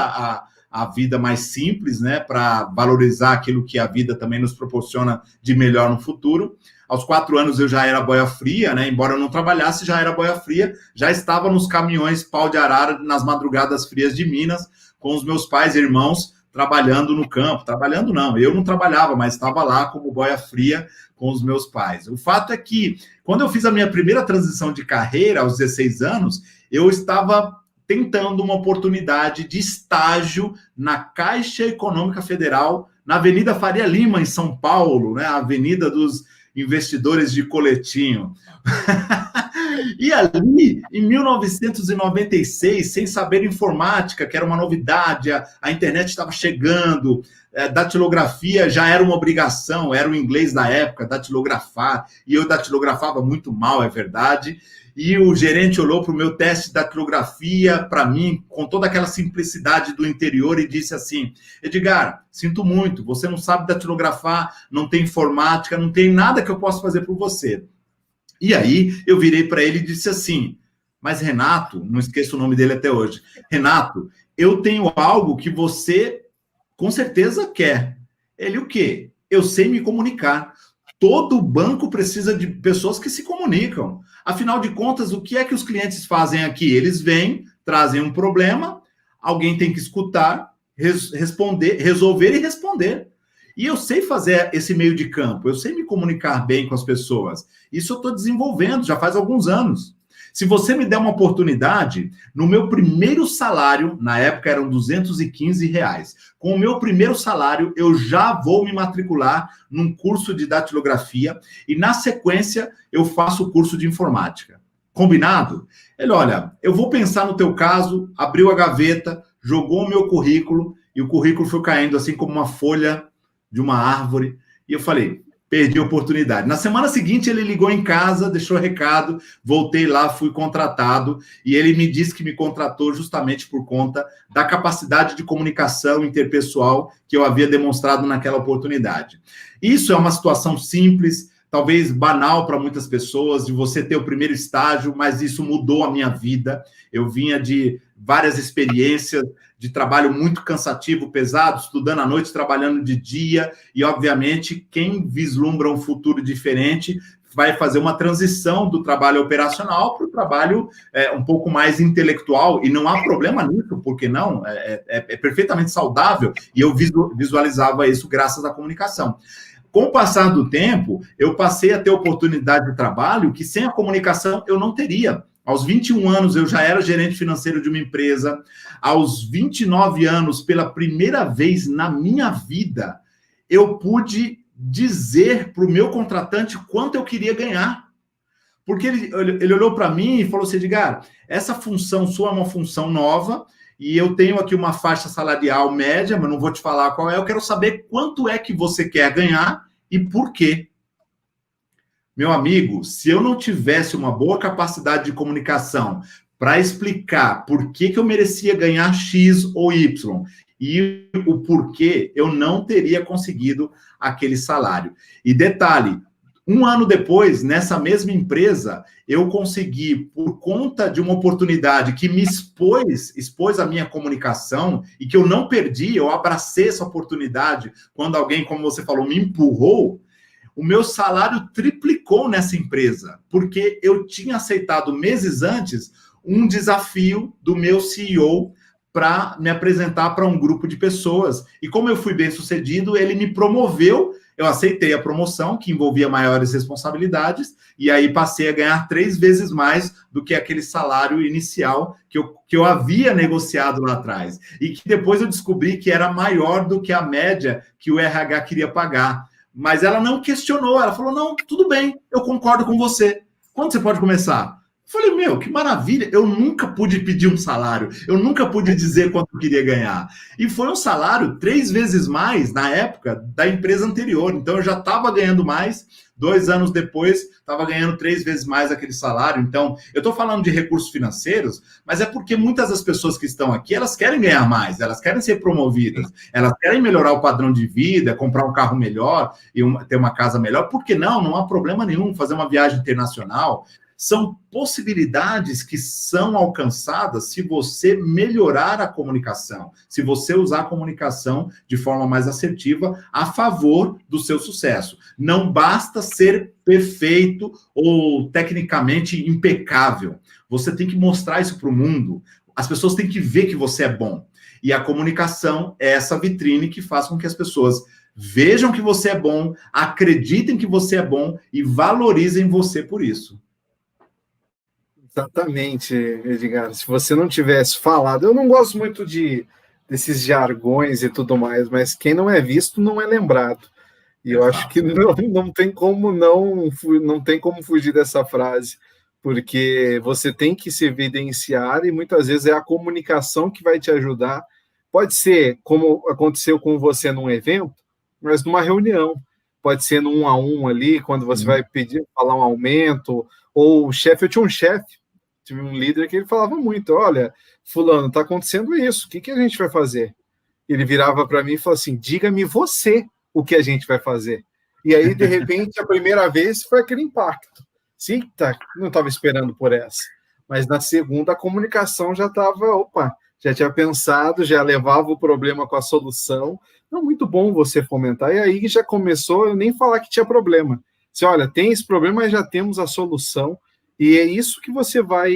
a vida mais simples, né, para valorizar aquilo que a vida também nos proporciona de melhor no futuro. Aos 4 anos eu já era boia fria, né, embora eu não trabalhasse, já era boia fria, já estava nos caminhões pau de arara nas madrugadas frias de Minas, com os meus pais e irmãos trabalhando no campo. Trabalhando não, eu não trabalhava, mas estava lá como boia fria com os meus pais. O fato é que, quando eu fiz a minha primeira transição de carreira, aos 16 anos, eu estava tentando uma oportunidade de estágio na Caixa Econômica Federal, na Avenida Faria Lima, em São Paulo, né? A Avenida dos Investidores de Coletinho. E ali, em 1996, sem saber informática, que era uma novidade, a internet estava chegando, datilografia já era uma obrigação, era o inglês da época, datilografar, e eu datilografava muito mal, é verdade. E o gerente olhou para o meu teste de datilografia, para mim, com toda aquela simplicidade do interior, e disse assim: Edgar, sinto muito, você não sabe datilografar, não tem informática, não tem nada que eu possa fazer por você. E aí eu virei para ele e disse assim: mas Renato, não esqueço o nome dele até hoje, Renato, eu tenho algo que você com certeza quer. Ele, o quê? Eu sei me comunicar. Todo banco precisa de pessoas que se comunicam. Afinal de contas, o que é que os clientes fazem aqui? Eles vêm, trazem um problema, alguém tem que escutar, responder, resolver e responder. E eu sei fazer esse meio de campo, eu sei me comunicar bem com as pessoas. Isso eu estou desenvolvendo já faz alguns anos. Se você me der uma oportunidade, no meu primeiro salário, na época eram R$215, com o meu primeiro salário, eu já vou me matricular num curso de datilografia e, na sequência, eu faço o curso de informática. Combinado? Ele, olha, eu vou pensar no teu caso, abriu a gaveta, jogou o meu currículo, e o currículo foi caindo assim como uma folha de uma árvore, e eu falei: perdi a oportunidade. Na semana seguinte, ele ligou em casa, deixou recado, voltei lá, fui contratado, e ele me disse que me contratou justamente por conta da capacidade de comunicação interpessoal que eu havia demonstrado naquela oportunidade. Isso é uma situação simples, talvez banal para muitas pessoas, de você ter o primeiro estágio, mas isso mudou a minha vida. Eu vinha de várias experiências de trabalho muito cansativo, pesado, estudando à noite, trabalhando de dia, e, obviamente, quem vislumbra um futuro diferente vai fazer uma transição do trabalho operacional para o trabalho um pouco mais intelectual, e não há problema nisso, porque não? É perfeitamente saudável, e eu visualizava isso graças à comunicação. Com o passar do tempo, eu passei a ter oportunidade de trabalho que sem a comunicação eu não teria. Aos 21 anos, eu já era gerente financeiro de uma empresa. Aos 29 anos, pela primeira vez na minha vida, eu pude dizer para o meu contratante quanto eu queria ganhar. Porque ele olhou para mim e falou assim: Edgar, essa função sua é uma função nova, e eu tenho aqui uma faixa salarial média, mas não vou te falar qual é, eu quero saber quanto é que você quer ganhar e por quê. Meu amigo, se eu não tivesse uma boa capacidade de comunicação para explicar por que eu merecia ganhar X ou Y e o porquê, eu não teria conseguido aquele salário. E detalhe, 1 ano depois, nessa mesma empresa, eu consegui, por conta de uma oportunidade que me expôs a minha comunicação e que eu não perdi, eu abracei essa oportunidade quando alguém, como você falou, me empurrou. O meu salário triplicou nessa empresa, porque eu tinha aceitado meses antes um desafio do meu CEO para me apresentar para um grupo de pessoas. E como eu fui bem sucedido, ele me promoveu eu aceitei a promoção, que envolvia maiores responsabilidades, e aí passei a ganhar 3 vezes mais do que aquele salário inicial que eu havia negociado lá atrás. E que depois eu descobri que era maior do que a média que o RH queria pagar. Mas ela não questionou, ela falou, não, tudo bem, eu concordo com você. Quando você pode começar? Falei, meu, que maravilha, eu nunca pude pedir um salário, eu nunca pude dizer quanto eu queria ganhar. E foi um salário 3 vezes mais, na época, da empresa anterior. Então, eu já estava ganhando mais, 2 anos depois, estava ganhando 3 vezes mais aquele salário. Então, eu estou falando de recursos financeiros, mas é porque muitas das pessoas que estão aqui, elas querem ganhar mais, elas querem ser promovidas, elas querem melhorar o padrão de vida, comprar um carro melhor e ter uma casa melhor. Por que não? Não há problema nenhum fazer uma viagem internacional. São possibilidades que são alcançadas se você melhorar a comunicação, se você usar a comunicação de forma mais assertiva a favor do seu sucesso. Não basta ser perfeito ou tecnicamente impecável. Você tem que mostrar isso para o mundo. As pessoas têm que ver que você é bom. E a comunicação é essa vitrine que faz com que as pessoas vejam que você é bom, acreditem que você é bom e valorizem você por isso. Exatamente, Edgar. Se você não tivesse falado, eu não gosto muito desses jargões e tudo mais, mas quem não é visto não é lembrado. E eu acho que não tem como não tem como fugir dessa frase, porque você tem que se evidenciar e muitas vezes é a comunicação que vai te ajudar. Pode ser como aconteceu com você num evento, mas numa reunião. Pode ser no 1 a 1 ali, quando você vai falar um aumento, ou o chefe, eu tinha um chefe, tive um líder que ele falava muito, olha, fulano, está acontecendo isso, o que a gente vai fazer? Ele virava para mim e falou assim, diga-me você o que a gente vai fazer. E aí, de repente, a primeira vez foi aquele impacto. Sim, tá, não estava esperando por essa. Mas na segunda, a comunicação já estava, já tinha pensado, já levava o problema com a solução. Não, muito bom você fomentar. E aí já começou, eu nem falar que tinha problema. Você, olha, tem esse problema, mas já temos a solução. E é isso que você vai...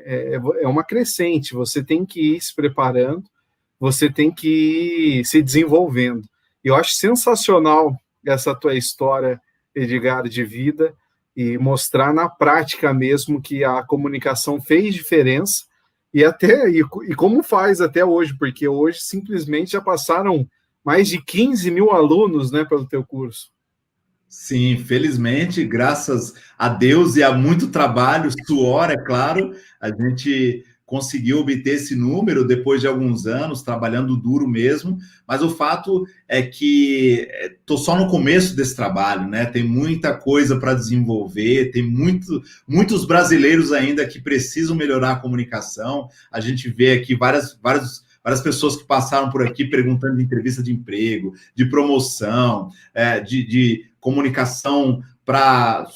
É uma crescente. Você tem que ir se preparando, você tem que ir se desenvolvendo. E eu acho sensacional essa tua história, Edgar, de vida, e mostrar na prática mesmo que a comunicação fez diferença, e como faz até hoje, porque hoje simplesmente já passaram mais de 15 mil alunos, né, pelo teu curso. Sim, felizmente, graças a Deus e a muito trabalho, suor, é claro, a gente conseguiu obter esse número depois de alguns anos, trabalhando duro mesmo, mas o fato é que estou só no começo desse trabalho, né? Tem muita coisa para desenvolver, tem muitos brasileiros ainda que precisam melhorar a comunicação. A gente vê aqui várias pessoas que passaram por aqui perguntando de entrevista de emprego, de promoção, de comunicação para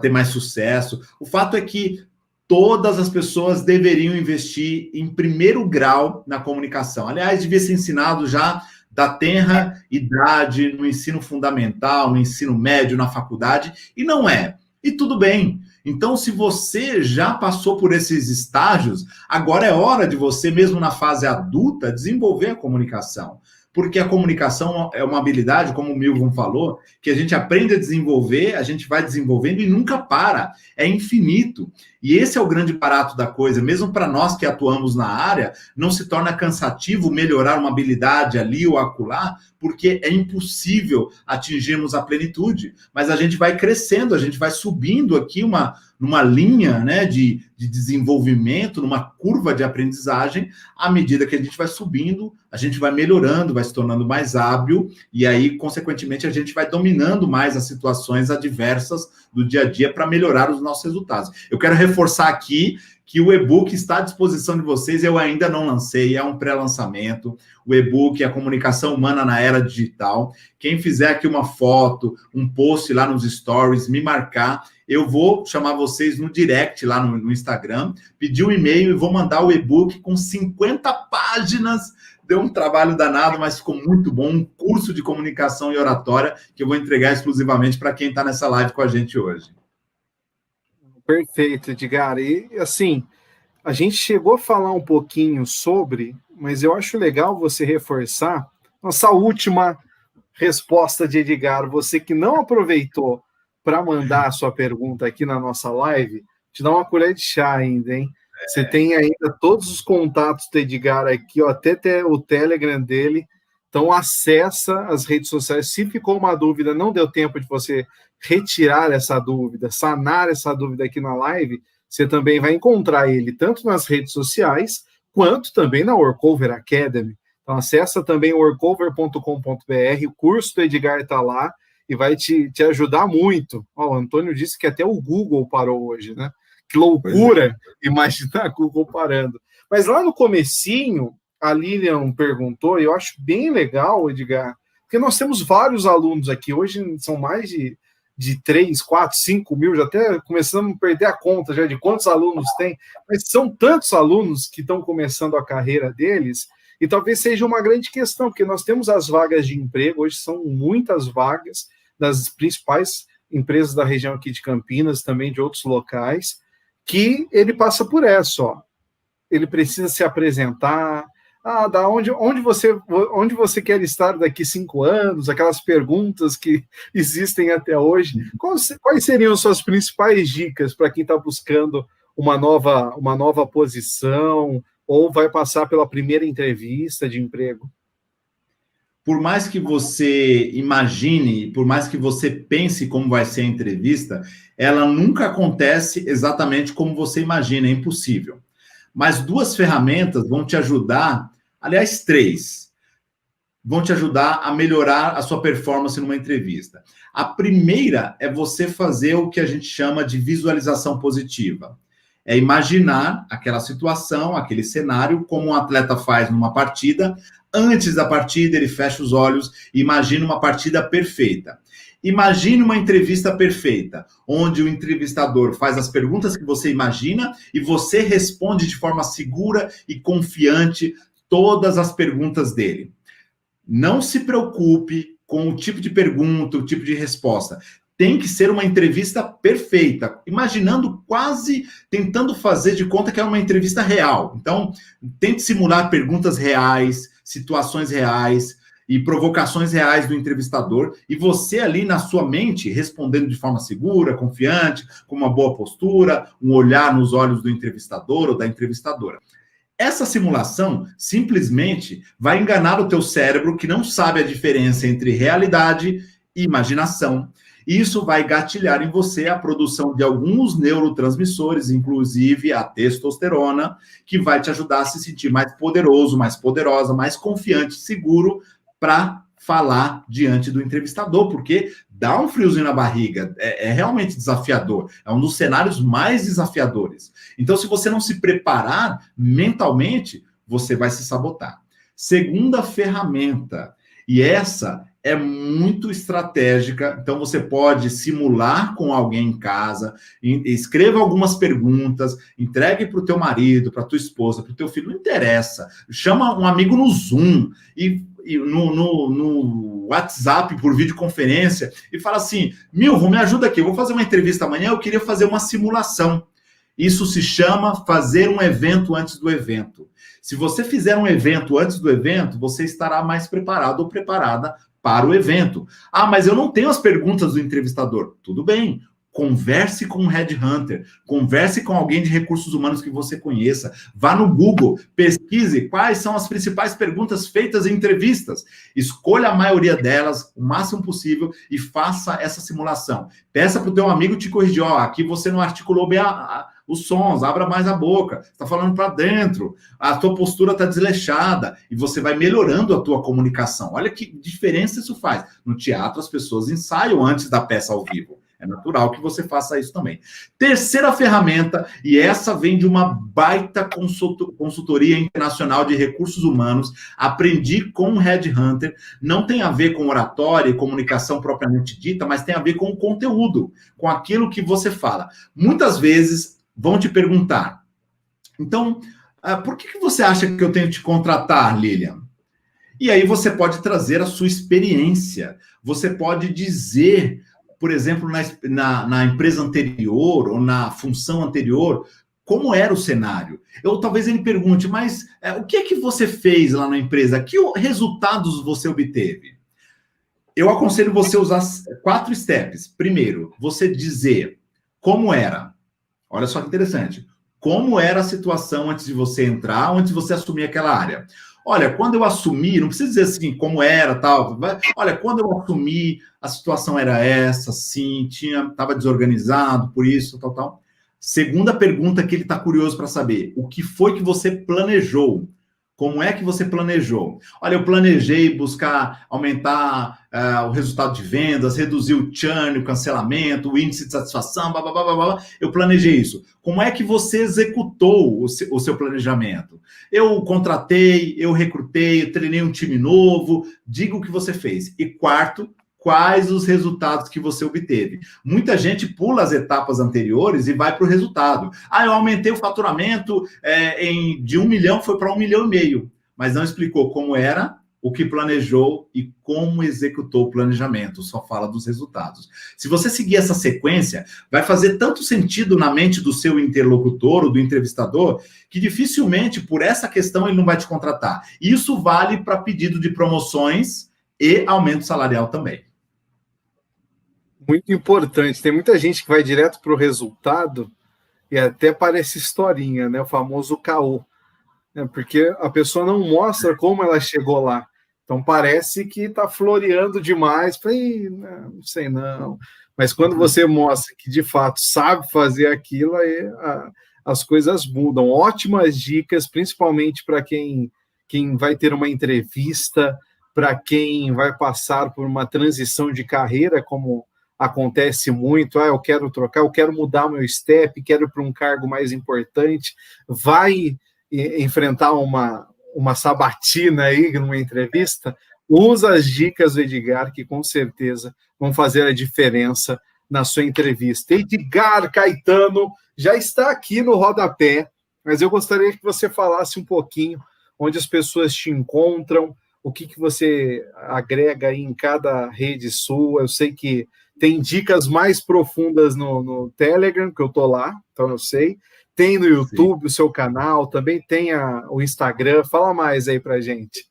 ter mais sucesso. O fato é que todas as pessoas deveriam investir em primeiro grau na comunicação. Aliás, devia ser ensinado já da tenra idade, no ensino fundamental, no ensino médio, na faculdade, e não é. E tudo bem. Então, se você já passou por esses estágios, agora é hora de você, mesmo na fase adulta, desenvolver a comunicação. Porque a comunicação é uma habilidade, como o Milton falou, que a gente aprende a desenvolver, a gente vai desenvolvendo e nunca para, é infinito. E esse é o grande barato da coisa, mesmo para nós que atuamos na área, não se torna cansativo melhorar uma habilidade ali ou acolá, porque é impossível atingirmos a plenitude, mas a gente vai crescendo, a gente vai subindo aqui numa linha, né, de desenvolvimento, numa curva de aprendizagem, à medida que a gente vai subindo, a gente vai melhorando, vai se tornando mais hábil, e aí, consequentemente, a gente vai dominando mais as situações adversas do dia a dia para melhorar os nossos resultados. Eu quero reforçar aqui que o e-book está à disposição de vocês, eu ainda não lancei, é um pré-lançamento, o e-book, a comunicação humana na era digital. Quem fizer aqui uma foto, um post lá nos stories, me marcar, eu vou chamar vocês no direct lá no Instagram, pedir um e-mail e vou mandar o e-book com 50 páginas. Deu um trabalho danado, mas ficou muito bom. Um curso de comunicação e oratória que eu vou entregar exclusivamente para quem está nessa live com a gente hoje. Perfeito, Edgar. E, assim, a gente chegou a falar um pouquinho sobre, mas eu acho legal você reforçar nossa última resposta de Edgar. Você que não aproveitou para mandar a sua pergunta aqui na nossa live, te dá uma colher de chá ainda, hein? Você tem ainda todos os contatos do Edgar aqui, ó, até o Telegram dele. Então, acessa as redes sociais. Se ficou uma dúvida, não deu tempo de você retirar essa dúvida, sanar essa dúvida aqui na live, você também vai encontrar ele tanto nas redes sociais, quanto também na Workover Academy. Então, acessa também workover.com.br, o curso do Edgar está lá e vai te ajudar muito. Ó, o Antônio disse que até o Google parou hoje, né? Que loucura imaginar Google parando. Mas lá no comecinho, a Lilian perguntou, e eu acho bem legal, Edgar, porque nós temos vários alunos aqui, hoje são mais de 3, 4, 5 mil, já até começamos a perder a conta já de quantos alunos tem, mas são tantos alunos que estão começando a carreira deles, e talvez seja uma grande questão, porque nós temos as vagas de emprego, hoje são muitas vagas das principais empresas da região aqui de Campinas, também de outros locais, que ele passa por essa, ó. Ele precisa se apresentar, onde você quer estar daqui 5 anos, aquelas perguntas que existem até hoje. Quais seriam suas principais dicas para quem está buscando uma nova posição ou vai passar pela primeira entrevista de emprego? Por mais que você imagine, por mais que você pense como vai ser a entrevista, ela nunca acontece exatamente como você imagina, é impossível. Mas 2 ferramentas vão te ajudar, aliás, 3, vão te ajudar a melhorar a sua performance numa entrevista. A primeira é você fazer o que a gente chama de visualização positiva. É imaginar aquela situação, aquele cenário, como um atleta faz numa partida. Antes da partida, ele fecha os olhos e imagina uma partida perfeita. Imagine uma entrevista perfeita, onde o entrevistador faz as perguntas que você imagina e você responde de forma segura e confiante todas as perguntas dele. Não se preocupe com o tipo de pergunta, o tipo de resposta. Tem que ser uma entrevista perfeita, imaginando quase, tentando fazer de conta que é uma entrevista real. Então, tente simular perguntas reais, situações reais e provocações reais do entrevistador, e você ali na sua mente, respondendo de forma segura, confiante, com uma boa postura, um olhar nos olhos do entrevistador ou da entrevistadora. Essa simulação simplesmente vai enganar o teu cérebro, que não sabe a diferença entre realidade e imaginação. Isso vai gatilhar em você a produção de alguns neurotransmissores, inclusive a testosterona, que vai te ajudar a se sentir mais poderoso, mais poderosa, mais confiante, seguro para falar diante do entrevistador, porque dá um friozinho na barriga, é realmente desafiador, é um dos cenários mais desafiadores. Então, se você não se preparar mentalmente, você vai se sabotar. Segunda ferramenta, e essa é muito estratégica, então você pode simular com alguém em casa, escreva algumas perguntas, entregue para o teu marido, para a tua esposa, para o teu filho, não interessa, chama um amigo no Zoom e no WhatsApp por videoconferência e fala assim, Milton, me ajuda aqui, eu vou fazer uma entrevista amanhã, eu queria fazer uma simulação. Isso se chama fazer um evento antes do evento. Se você fizer um evento antes do evento, você estará mais preparado ou preparada para o evento. Ah, mas eu não tenho as perguntas do entrevistador. Tudo bem, converse com um headhunter, converse com alguém de recursos humanos que você conheça, vá no Google, pesquise quais são as principais perguntas feitas em entrevistas, escolha a maioria delas, o máximo possível, e faça essa simulação. Peça para o teu amigo te corrigir, ó, aqui você não articulou bem os sons, abra mais a boca, está falando para dentro, a tua postura está desleixada, e você vai melhorando a tua comunicação. Olha que diferença isso faz. No teatro, as pessoas ensaiam antes da peça ao vivo. É natural que você faça isso também. Terceira ferramenta, e essa vem de uma baita consultoria internacional de recursos humanos, aprendi com um headhunter, não tem a ver com oratória e comunicação propriamente dita, mas tem a ver com o conteúdo, com aquilo que você fala. Muitas vezes vão te perguntar, então, por que você acha que eu tenho que te contratar, Lilian? E aí você pode trazer a sua experiência, você pode dizer, por exemplo, na empresa anterior ou na função anterior, como era o cenário. Ou talvez ele pergunte, mas o que é que você fez lá na empresa? Que resultados você obteve? Eu aconselho você usar 4 steps. Primeiro, você dizer como era. Olha só que interessante. Como era a situação antes de você entrar, antes de você assumir aquela área? Olha, quando eu assumi, não precisa dizer assim, como era, tal. Olha, quando eu assumi, a situação era essa, sim, estava desorganizado, por isso, tal, tal. Segunda pergunta que ele está curioso para saber: o que foi que você planejou? Como é que você planejou? Olha, eu planejei buscar aumentar o resultado de vendas, reduzir o churn, o cancelamento, o índice de satisfação, blá, blá, blá, blá, blá. Eu planejei isso. Como é que você executou o seu planejamento? Eu contratei, eu recrutei, eu treinei um time novo. Diga o que você fez. E quarto, quais os resultados que você obteve. Muita gente pula as etapas anteriores e vai para o resultado. Ah, eu aumentei o faturamento de 1 milhão, foi para 1,5 milhão, mas não explicou como era, o que planejou e como executou o planejamento, só fala dos resultados. Se você seguir essa sequência, vai fazer tanto sentido na mente do seu interlocutor, ou do entrevistador, que dificilmente, por essa questão, ele não vai te contratar. Isso vale para pedido de promoções e aumento salarial também. Muito importante. Tem muita gente que vai direto para o resultado e até parece historinha, né? O famoso caô. Né? Porque a pessoa não mostra como ela chegou lá. Então parece que está floreando demais. Falei, não sei não. Mas quando você mostra que de fato sabe fazer aquilo, aí as coisas mudam. Ótimas dicas, principalmente para quem vai ter uma entrevista, para quem vai passar por uma transição de carreira, como acontece muito. Eu quero trocar, eu quero mudar meu step, quero ir para um cargo mais importante. Vai enfrentar uma sabatina aí numa entrevista, usa as dicas do Edgar, que com certeza vão fazer a diferença na sua entrevista. Edgar Caetano já está aqui no rodapé, mas eu gostaria que você falasse um pouquinho onde as pessoas te encontram, o que você agrega aí em cada rede sua. Eu sei que tem dicas mais profundas no Telegram, que eu estou lá, então eu sei. Tem no YouTube, sim, o seu canal, também tem o Instagram. Fala mais aí pra gente.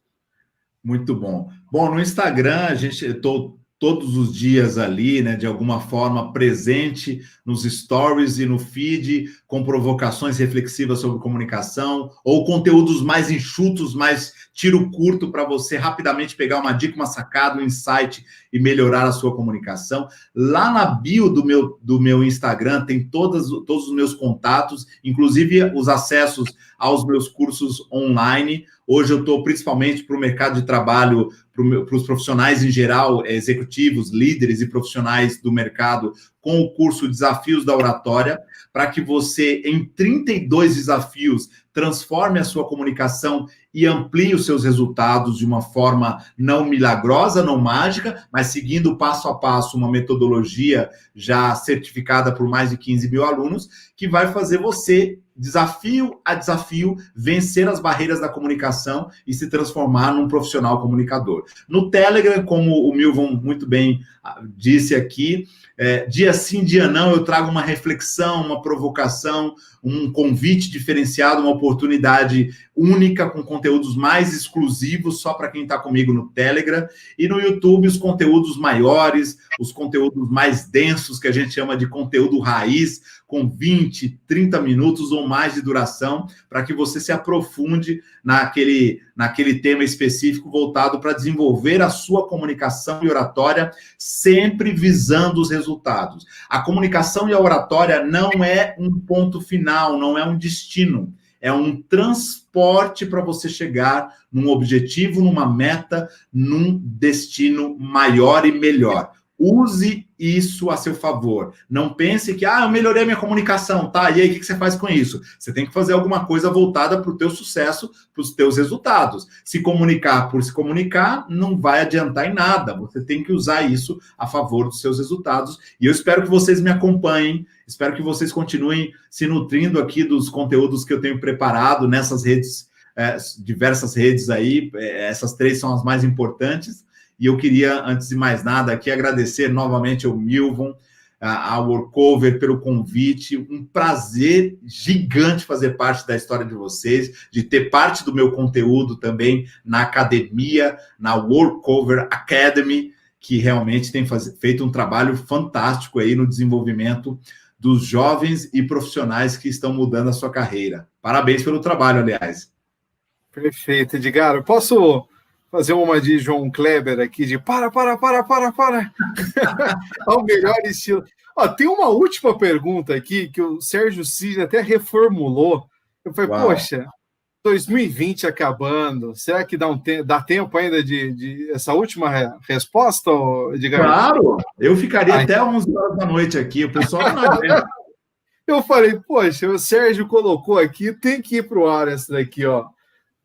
Muito bom. Bom, no Instagram, estou todos os dias ali, né, de alguma forma presente nos stories e no feed, com provocações reflexivas sobre comunicação, ou conteúdos mais enxutos, mais tiro curto para você rapidamente pegar uma dica, uma sacada, um insight e melhorar a sua comunicação. Lá na bio do meu Instagram tem todos os meus contatos, inclusive os acessos aos meus cursos online. Hoje eu estou principalmente para o mercado de trabalho, para os profissionais em geral, executivos, líderes e profissionais do mercado, com o curso Desafios da Oratória, para que você, em 32 desafios, transforme a sua comunicação e amplie os seus resultados de uma forma não milagrosa, não mágica, mas seguindo passo a passo uma metodologia já certificada por mais de 15 mil alunos, que vai fazer você, desafio a desafio, vencer as barreiras da comunicação e se transformar num profissional comunicador. No Telegram, como o Milvon muito bem disse aqui, dia sim, dia não, eu trago uma reflexão, uma provocação, um convite diferenciado, uma oportunidade única, com conteúdos mais exclusivos, só para quem está comigo no Telegram. E no YouTube, os conteúdos maiores, os conteúdos mais densos, que a gente chama de conteúdo raiz, com 20, 30 minutos ou mais de duração, para que você se aprofunde naquele tema específico voltado para desenvolver a sua comunicação e oratória, sempre visando os resultados. A comunicação e a oratória não é um ponto final, não é um destino, é um transporte para você chegar num objetivo, numa meta, num destino maior e melhor. Use isso a seu favor. Não pense que, eu melhorei a minha comunicação, tá? E aí, o que você faz com isso? Você tem que fazer alguma coisa voltada para o teu sucesso, para os teus resultados. Se comunicar por se comunicar, não vai adiantar em nada. Você tem que usar isso a favor dos seus resultados. E eu espero que vocês me acompanhem, espero que vocês continuem se nutrindo aqui dos conteúdos que eu tenho preparado nessas redes, diversas redes aí. Essas 3 são as mais importantes. E eu queria, antes de mais nada, aqui agradecer novamente ao Milvon, ao Workover pelo convite. Um prazer gigante fazer parte da história de vocês, de ter parte do meu conteúdo também na academia, na Workover Academy. que realmente tem feito um trabalho fantástico aí no desenvolvimento dos jovens e profissionais que estão mudando a sua carreira. Parabéns pelo trabalho, aliás. Perfeito, Edgar. Eu posso fazer uma de João Kleber aqui, de para. Ao melhor estilo. Ó, tem uma última pergunta aqui que o Sérgio Cid até reformulou. Eu falei, uau, poxa, 2020 acabando, será que dá tempo ainda de essa última resposta, Edgar? Claro, eu ficaria até 11 horas da noite aqui, o pessoal não aguenta. Eu falei, poxa, o Sérgio colocou aqui, tem que ir para o ar essa daqui, ó.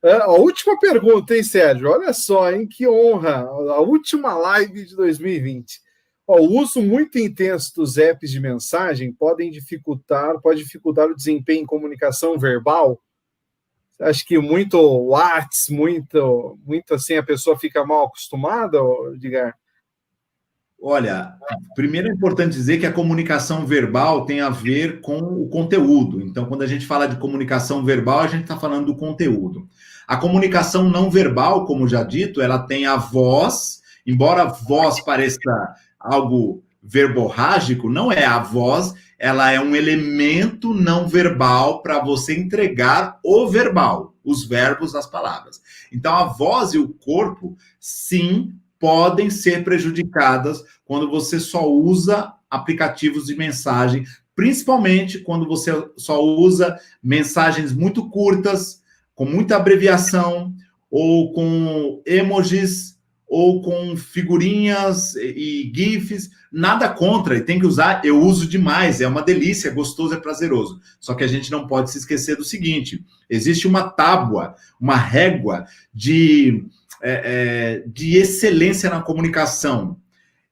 A última pergunta, hein, Sérgio? Olha só, hein? Que honra! A última live de 2020. Ó, o uso muito intenso dos apps de mensagem pode dificultar o desempenho em comunicação verbal. Acho que muito WhatsApp, muito assim, a pessoa fica mal acostumada, Edgar? Olha, primeiro é importante dizer que a comunicação verbal tem a ver com o conteúdo. Então, quando a gente fala de comunicação verbal, a gente está falando do conteúdo. A comunicação não verbal, como já dito, ela tem a voz, embora a voz pareça algo verborrágico, não é a voz, ela é um elemento não verbal para você entregar o verbal, os verbos das palavras. Então, a voz e o corpo, sim, podem ser prejudicadas quando você só usa aplicativos de mensagem, principalmente quando você só usa mensagens muito curtas, com muita abreviação, ou com emojis, ou com figurinhas e GIFs, nada contra, e tem que usar, eu uso demais, é uma delícia, é gostoso, é prazeroso. Só que a gente não pode se esquecer do seguinte, existe uma tábua, uma régua de excelência na comunicação.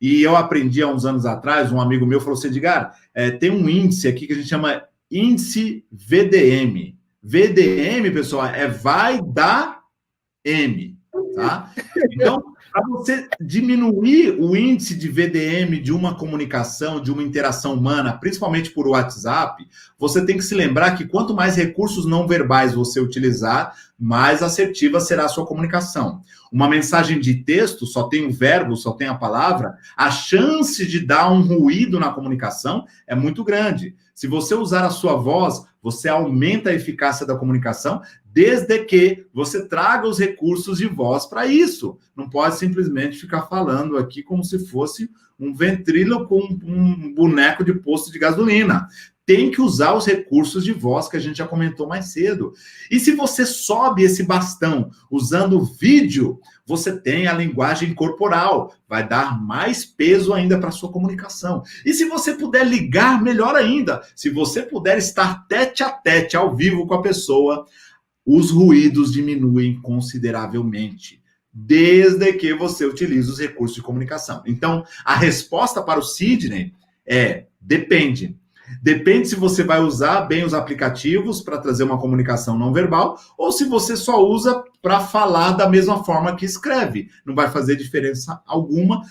E eu aprendi há uns anos atrás, um amigo meu falou assim, Edgar, tem um índice aqui que a gente chama índice VDM. VDM, pessoal, vai dar M, tá? Então, para você diminuir o índice de VDM de uma comunicação, de uma interação humana, principalmente por WhatsApp, você tem que se lembrar que quanto mais recursos não verbais você utilizar, mais assertiva será a sua comunicação. Uma mensagem de texto só tem o verbo, só tem a palavra, a chance de dar um ruído na comunicação é muito grande. Se você usar a sua voz, você aumenta a eficácia da comunicação, desde que você traga os recursos de voz para isso. Não pode simplesmente ficar falando aqui como se fosse um ventríloco com um boneco de posto de gasolina. Tem que usar os recursos de voz que a gente já comentou mais cedo. E se você sobe esse bastão usando vídeo, você tem a linguagem corporal, vai dar mais peso ainda para a sua comunicação. E se você puder ligar, melhor ainda. Se você puder estar tete a tete, ao vivo com a pessoa, os ruídos diminuem consideravelmente, desde que você utilize os recursos de comunicação. Então, a resposta para o Sidney é depende. Depende se você vai usar bem os aplicativos para trazer uma comunicação não verbal ou se você só usa para falar da mesma forma que escreve. Não vai fazer diferença alguma,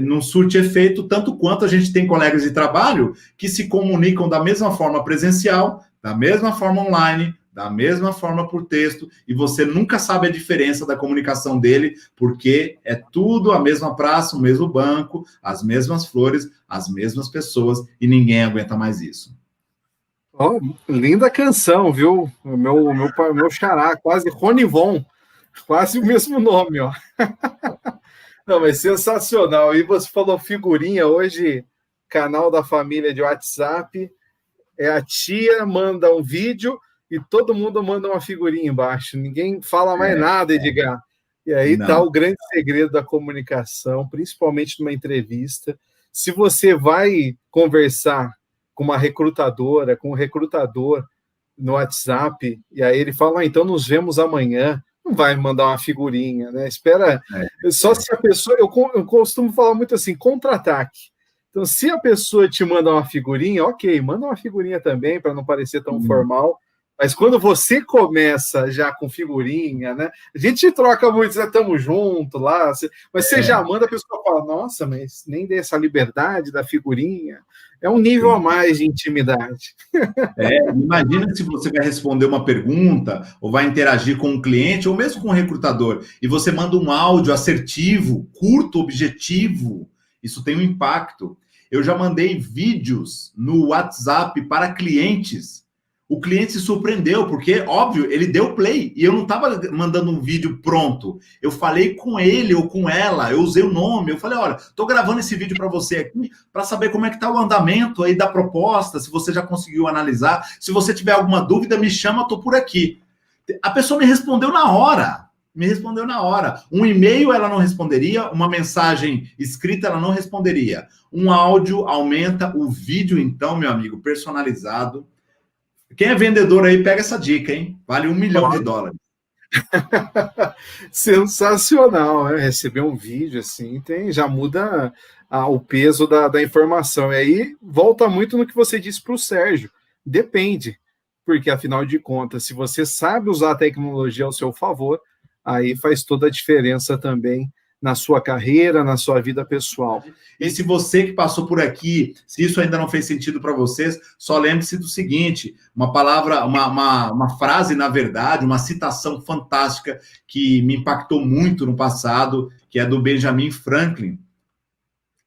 não surte efeito, tanto quanto a gente tem colegas de trabalho que se comunicam da mesma forma presencial, da mesma forma online, da mesma forma por texto, e você nunca sabe a diferença da comunicação dele, porque é tudo a mesma praça, o mesmo banco, as mesmas flores, as mesmas pessoas, e ninguém aguenta mais isso. Oh, linda canção, viu? O meu xará, quase Rony Von, quase o mesmo nome, ó. Não, mas sensacional. E você falou figurinha, hoje, canal da família de WhatsApp, a tia manda um vídeo e todo mundo manda uma figurinha embaixo. Ninguém fala mais nada, Edgar. E aí está o grande segredo da comunicação, principalmente numa entrevista. Se você vai conversar com uma recrutadora, com um recrutador no WhatsApp, e aí ele fala, então nos vemos amanhã, não vai mandar uma figurinha, né? Espera, só se a pessoa... Eu costumo falar muito assim, contra-ataque. Então, se a pessoa te manda uma figurinha, ok, manda uma figurinha também, para não parecer tão formal, Mas quando você começa já com figurinha, né? A gente troca muito, né? Tamo junto lá, mas você já manda, a pessoa fala, nossa, mas nem dessa liberdade da figurinha. É um nível a mais de intimidade. Imagina se você vai responder uma pergunta, ou vai interagir com um cliente, ou mesmo com um recrutador, e você manda um áudio assertivo, curto, objetivo. Isso tem um impacto. Eu já mandei vídeos no WhatsApp para clientes. O cliente se surpreendeu, porque, óbvio, ele deu play, e eu não estava mandando um vídeo pronto. Eu falei com ele ou com ela, eu usei o nome, eu falei, olha, estou gravando esse vídeo para você aqui, para saber como é que está o andamento aí da proposta, se você já conseguiu analisar. Se você tiver alguma dúvida, me chama, estou por aqui. A pessoa me respondeu na hora. Um e-mail ela não responderia, uma mensagem escrita ela não responderia. Um áudio aumenta, o vídeo, então, meu amigo, personalizado. Quem é vendedor aí, pega essa dica, hein? Vale $1 milhão. Sensacional, né? Receber um vídeo assim já muda o peso da informação. E aí volta muito no que você disse para o Sérgio. Depende, porque afinal de contas, se você sabe usar a tecnologia ao seu favor, aí faz toda a diferença também na sua carreira, na sua vida pessoal. E se você que passou por aqui, se isso ainda não fez sentido para vocês, só lembre-se do seguinte, uma palavra, uma frase, na verdade, uma citação fantástica que me impactou muito no passado, que é do Benjamin Franklin.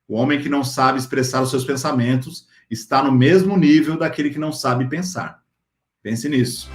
O homem que não sabe expressar os seus pensamentos está no mesmo nível daquele que não sabe pensar. Pense nisso.